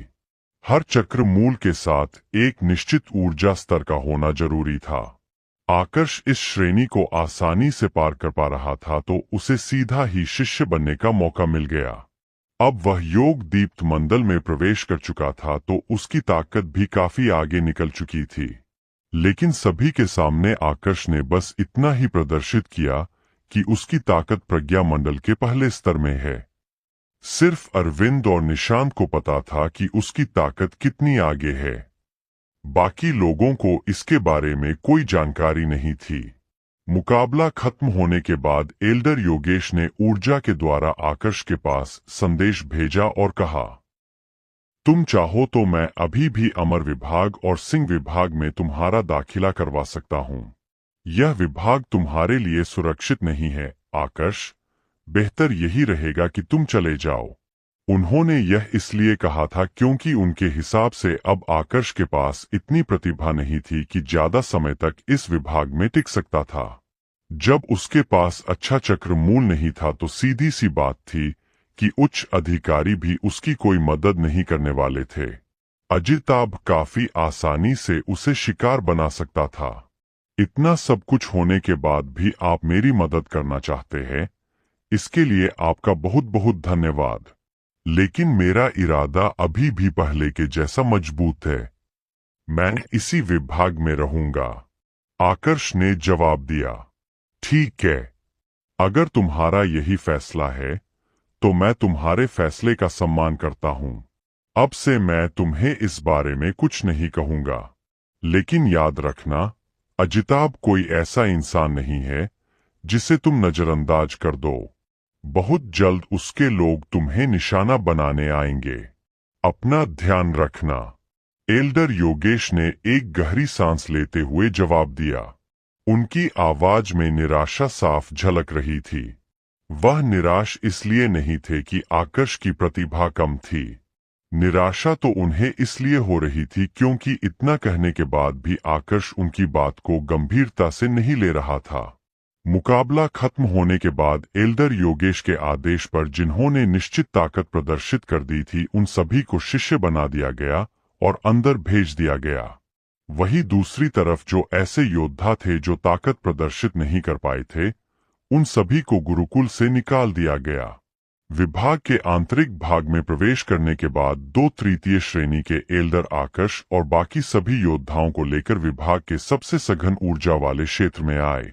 हर चक्रमूल के साथ एक निश्चित ऊर्जा स्तर का होना जरूरी था। आकर्ष इस श्रेणी को आसानी से पार कर पा रहा था तो उसे सीधा ही शिष्य बनने का मौका मिल गया। अब वह योग दीप्त मंडल में प्रवेश कर चुका था तो उसकी ताकत भी काफी आगे निकल चुकी थी। लेकिन सभी के सामने आकर्ष ने बस इतना ही प्रदर्शित किया कि उसकी ताकत प्रज्ञा मंडल के पहले स्तर में है। सिर्फ अरविंद और निशांत को पता था कि उसकी ताकत कितनी आगे है। बाकी लोगों को इसके बारे में कोई जानकारी नहीं थी। मुकाबला खत्म होने के बाद एल्डर योगेश ने ऊर्जा के द्वारा आकर्ष के पास संदेश भेजा और कहा, तुम चाहो तो मैं अभी भी अमर विभाग और सिंह विभाग में तुम्हारा दाखिला करवा सकता हूँ। यह विभाग तुम्हारे लिए सुरक्षित नहीं है आकर्ष। बेहतर यही रहेगा कि तुम चले जाओ। उन्होंने यह इसलिए कहा था क्योंकि उनके हिसाब से अब आकर्ष के पास इतनी प्रतिभा नहीं थी कि ज्यादा समय तक इस विभाग में टिक सकता था। जब उसके पास अच्छा चक्र मूल नहीं था तो सीधी सी बात थी कि उच्च अधिकारी भी उसकी कोई मदद नहीं करने वाले थे। अजिताभ काफी आसानी से उसे शिकार बना सकता था। इतना सब कुछ होने के बाद भी आप मेरी मदद करना चाहते हैं, इसके लिए आपका बहुत बहुत धन्यवाद। लेकिन मेरा इरादा अभी भी पहले के जैसा मजबूत है। मैं इसी विभाग में रहूंगा। आकर्ष ने जवाब दिया। ठीक है, अगर तुम्हारा यही फैसला है तो मैं तुम्हारे फैसले का सम्मान करता हूं। अब से मैं तुम्हें इस बारे में कुछ नहीं कहूंगा। लेकिन याद रखना, अजिताभ कोई ऐसा इंसान नहीं है जिसे तुम नजरअंदाज कर दो। बहुत जल्द उसके लोग तुम्हें निशाना बनाने आएंगे। अपना ध्यान रखना। एल्डर योगेश ने एक गहरी सांस लेते हुए जवाब दिया। उनकी आवाज में निराशा साफ झलक रही थी। वह निराश इसलिए नहीं थे कि आकर्ष की प्रतिभा कम थी। निराशा तो उन्हें इसलिए हो रही थी क्योंकि इतना कहने के बाद भी आकर्ष उनकी बात को गंभीरता से नहीं ले रहा था। मुकाबला खत्म होने के बाद एल्डर योगेश के आदेश पर जिन्होंने निश्चित ताकत प्रदर्शित कर दी थी उन सभी को शिष्य बना दिया गया और अंदर भेज दिया गया। वही दूसरी तरफ जो ऐसे योद्धा थे जो ताकत प्रदर्शित नहीं कर पाए थे, उन सभी को गुरुकुल से निकाल दिया गया। विभाग के आंतरिक भाग में प्रवेश करने के बाद 2 तृतीय श्रेणी के एल्डर आकर्ष और बाकी सभी योद्धाओं को लेकर विभाग के सबसे सघन ऊर्जा वाले क्षेत्र में आए।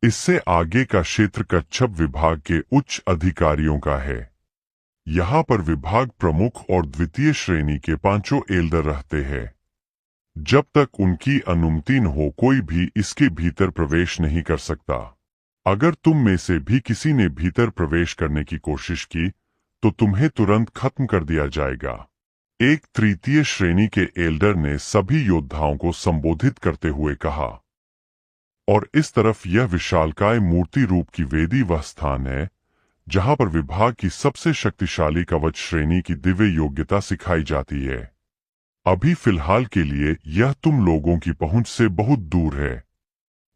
इससे आगे का क्षेत्र कच्छप विभाग के उच्च अधिकारियों का है। यहाँ पर विभाग प्रमुख और द्वितीय श्रेणी के 5 एल्डर रहते हैं। जब तक उनकी अनुमति न हो कोई भी इसके भीतर प्रवेश नहीं कर सकता। अगर तुम में से भी किसी ने भीतर प्रवेश करने की कोशिश की तो तुम्हें तुरंत खत्म कर दिया जाएगा। एक तृतीय श्रेणी के एल्डर ने सभी योद्धाओं को संबोधित करते हुए कहा। और इस तरफ यह विशालकाय मूर्ति रूप की वेदी वह स्थान है जहां पर विभाग की सबसे शक्तिशाली कवच श्रेणी की दिव्य योग्यता सिखाई जाती है। अभी फिलहाल के लिए यह तुम लोगों की पहुंच से बहुत दूर है।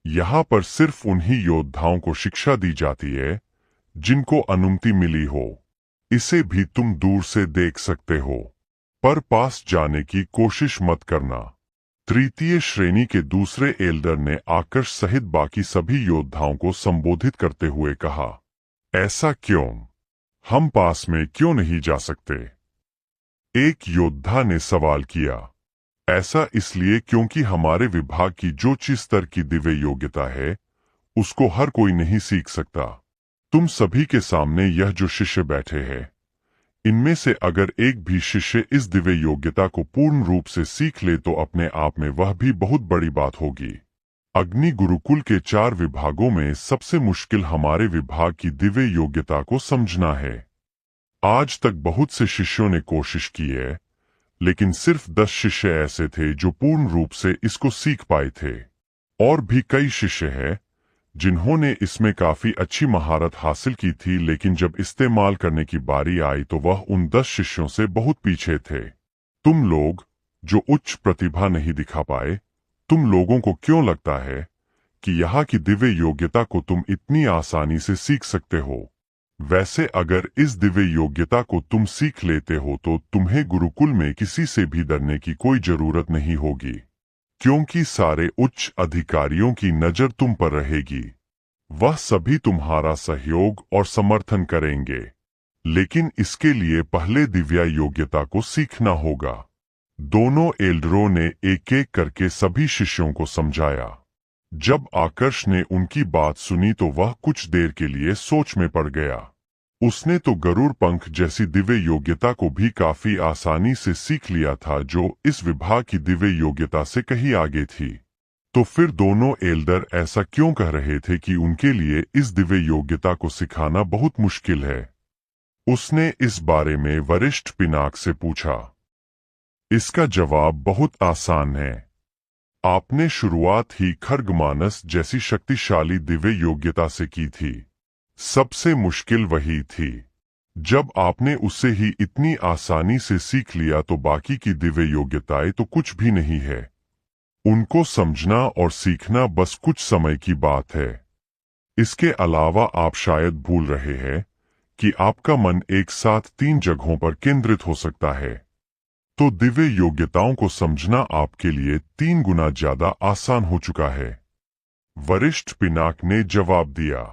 यहाँ पर सिर्फ उन्हीं योद्धाओं को शिक्षा दी जाती है जिनको अनुमति मिली हो। इसे भी तुम दूर से देख सकते हो, पर पास जाने की कोशिश मत करना। तृतीय श्रेणी के दूसरे एल्डर ने आकर्ष सहित बाकी सभी योद्धाओं को संबोधित करते हुए कहा। ऐसा क्यों? हम पास में क्यों नहीं जा सकते? एक योद्धा ने सवाल किया। ऐसा इसलिए क्योंकि हमारे विभाग की जो चीज स्तर की दिव्य योग्यता है उसको हर कोई नहीं सीख सकता। तुम सभी के सामने यह जो शिष्य बैठे हैं, इनमें से अगर एक भी शिष्य इस दिव्य योग्यता को पूर्ण रूप से सीख ले तो अपने आप में वह भी बहुत बड़ी बात होगी। अग्नि गुरुकुल के 4 विभागों में सबसे मुश्किल हमारे विभाग की दिव्य योग्यता को समझना है। आज तक बहुत से शिष्यों ने कोशिश की है, लेकिन सिर्फ 10 शिष्य ऐसे थे जो पूर्ण रूप से इसको सीख पाए थे। और भी कई शिष्य हैं जिन्होंने इसमें काफी अच्छी महारत हासिल की थी, लेकिन जब इस्तेमाल करने की बारी आई तो वह उन 10 शिष्यों से बहुत पीछे थे। तुम लोग जो उच्च प्रतिभा नहीं दिखा पाए, तुम लोगों को क्यों लगता है कि यहाँ की दिव्य योग्यता को तुम इतनी आसानी से सीख सकते हो? वैसे अगर इस दिव्य योग्यता को तुम सीख लेते हो तो तुम्हें गुरुकुल में किसी से भी डरने की कोई जरूरत नहीं होगी, क्योंकि सारे उच्च अधिकारियों की नजर तुम पर रहेगी। वह सभी तुम्हारा सहयोग और समर्थन करेंगे, लेकिन इसके लिए पहले दिव्य योग्यता को सीखना होगा। दोनों एल्डरों ने एक एक करके सभी शिष्यों को समझाया। जब आकर्ष ने उनकी बात सुनी तो वह कुछ देर के लिए सोच में पड़ गया। उसने तो गरुड़ पंख जैसी दिव्य योग्यता को भी काफी आसानी से सीख लिया था, जो इस विभाग की दिव्य योग्यता से कहीं आगे थी। तो फिर दोनों एल्डर ऐसा क्यों कह रहे थे कि उनके लिए इस दिव्य योग्यता को सिखाना बहुत मुश्किल है? उसने इस बारे में वरिष्ठ पिनाक से पूछा। इसका जवाब बहुत आसान है। आपने शुरुआत ही खड्गमानस जैसी शक्तिशाली दिव्य योग्यता से की थी। सबसे मुश्किल वही थी। जब आपने उससे ही इतनी आसानी से सीख लिया तो बाकी की दिव्य योग्यताएं तो कुछ भी नहीं है। उनको समझना और सीखना बस कुछ समय की बात है। इसके अलावा आप शायद भूल रहे हैं कि आपका मन एक साथ 3 जगहों पर केंद्रित हो सकता है। तो दिव्य योग्यताओं को समझना आपके लिए 3 गुना ज्यादा आसान हो चुका है। वरिष्ठ पिनाक ने जवाब दिया।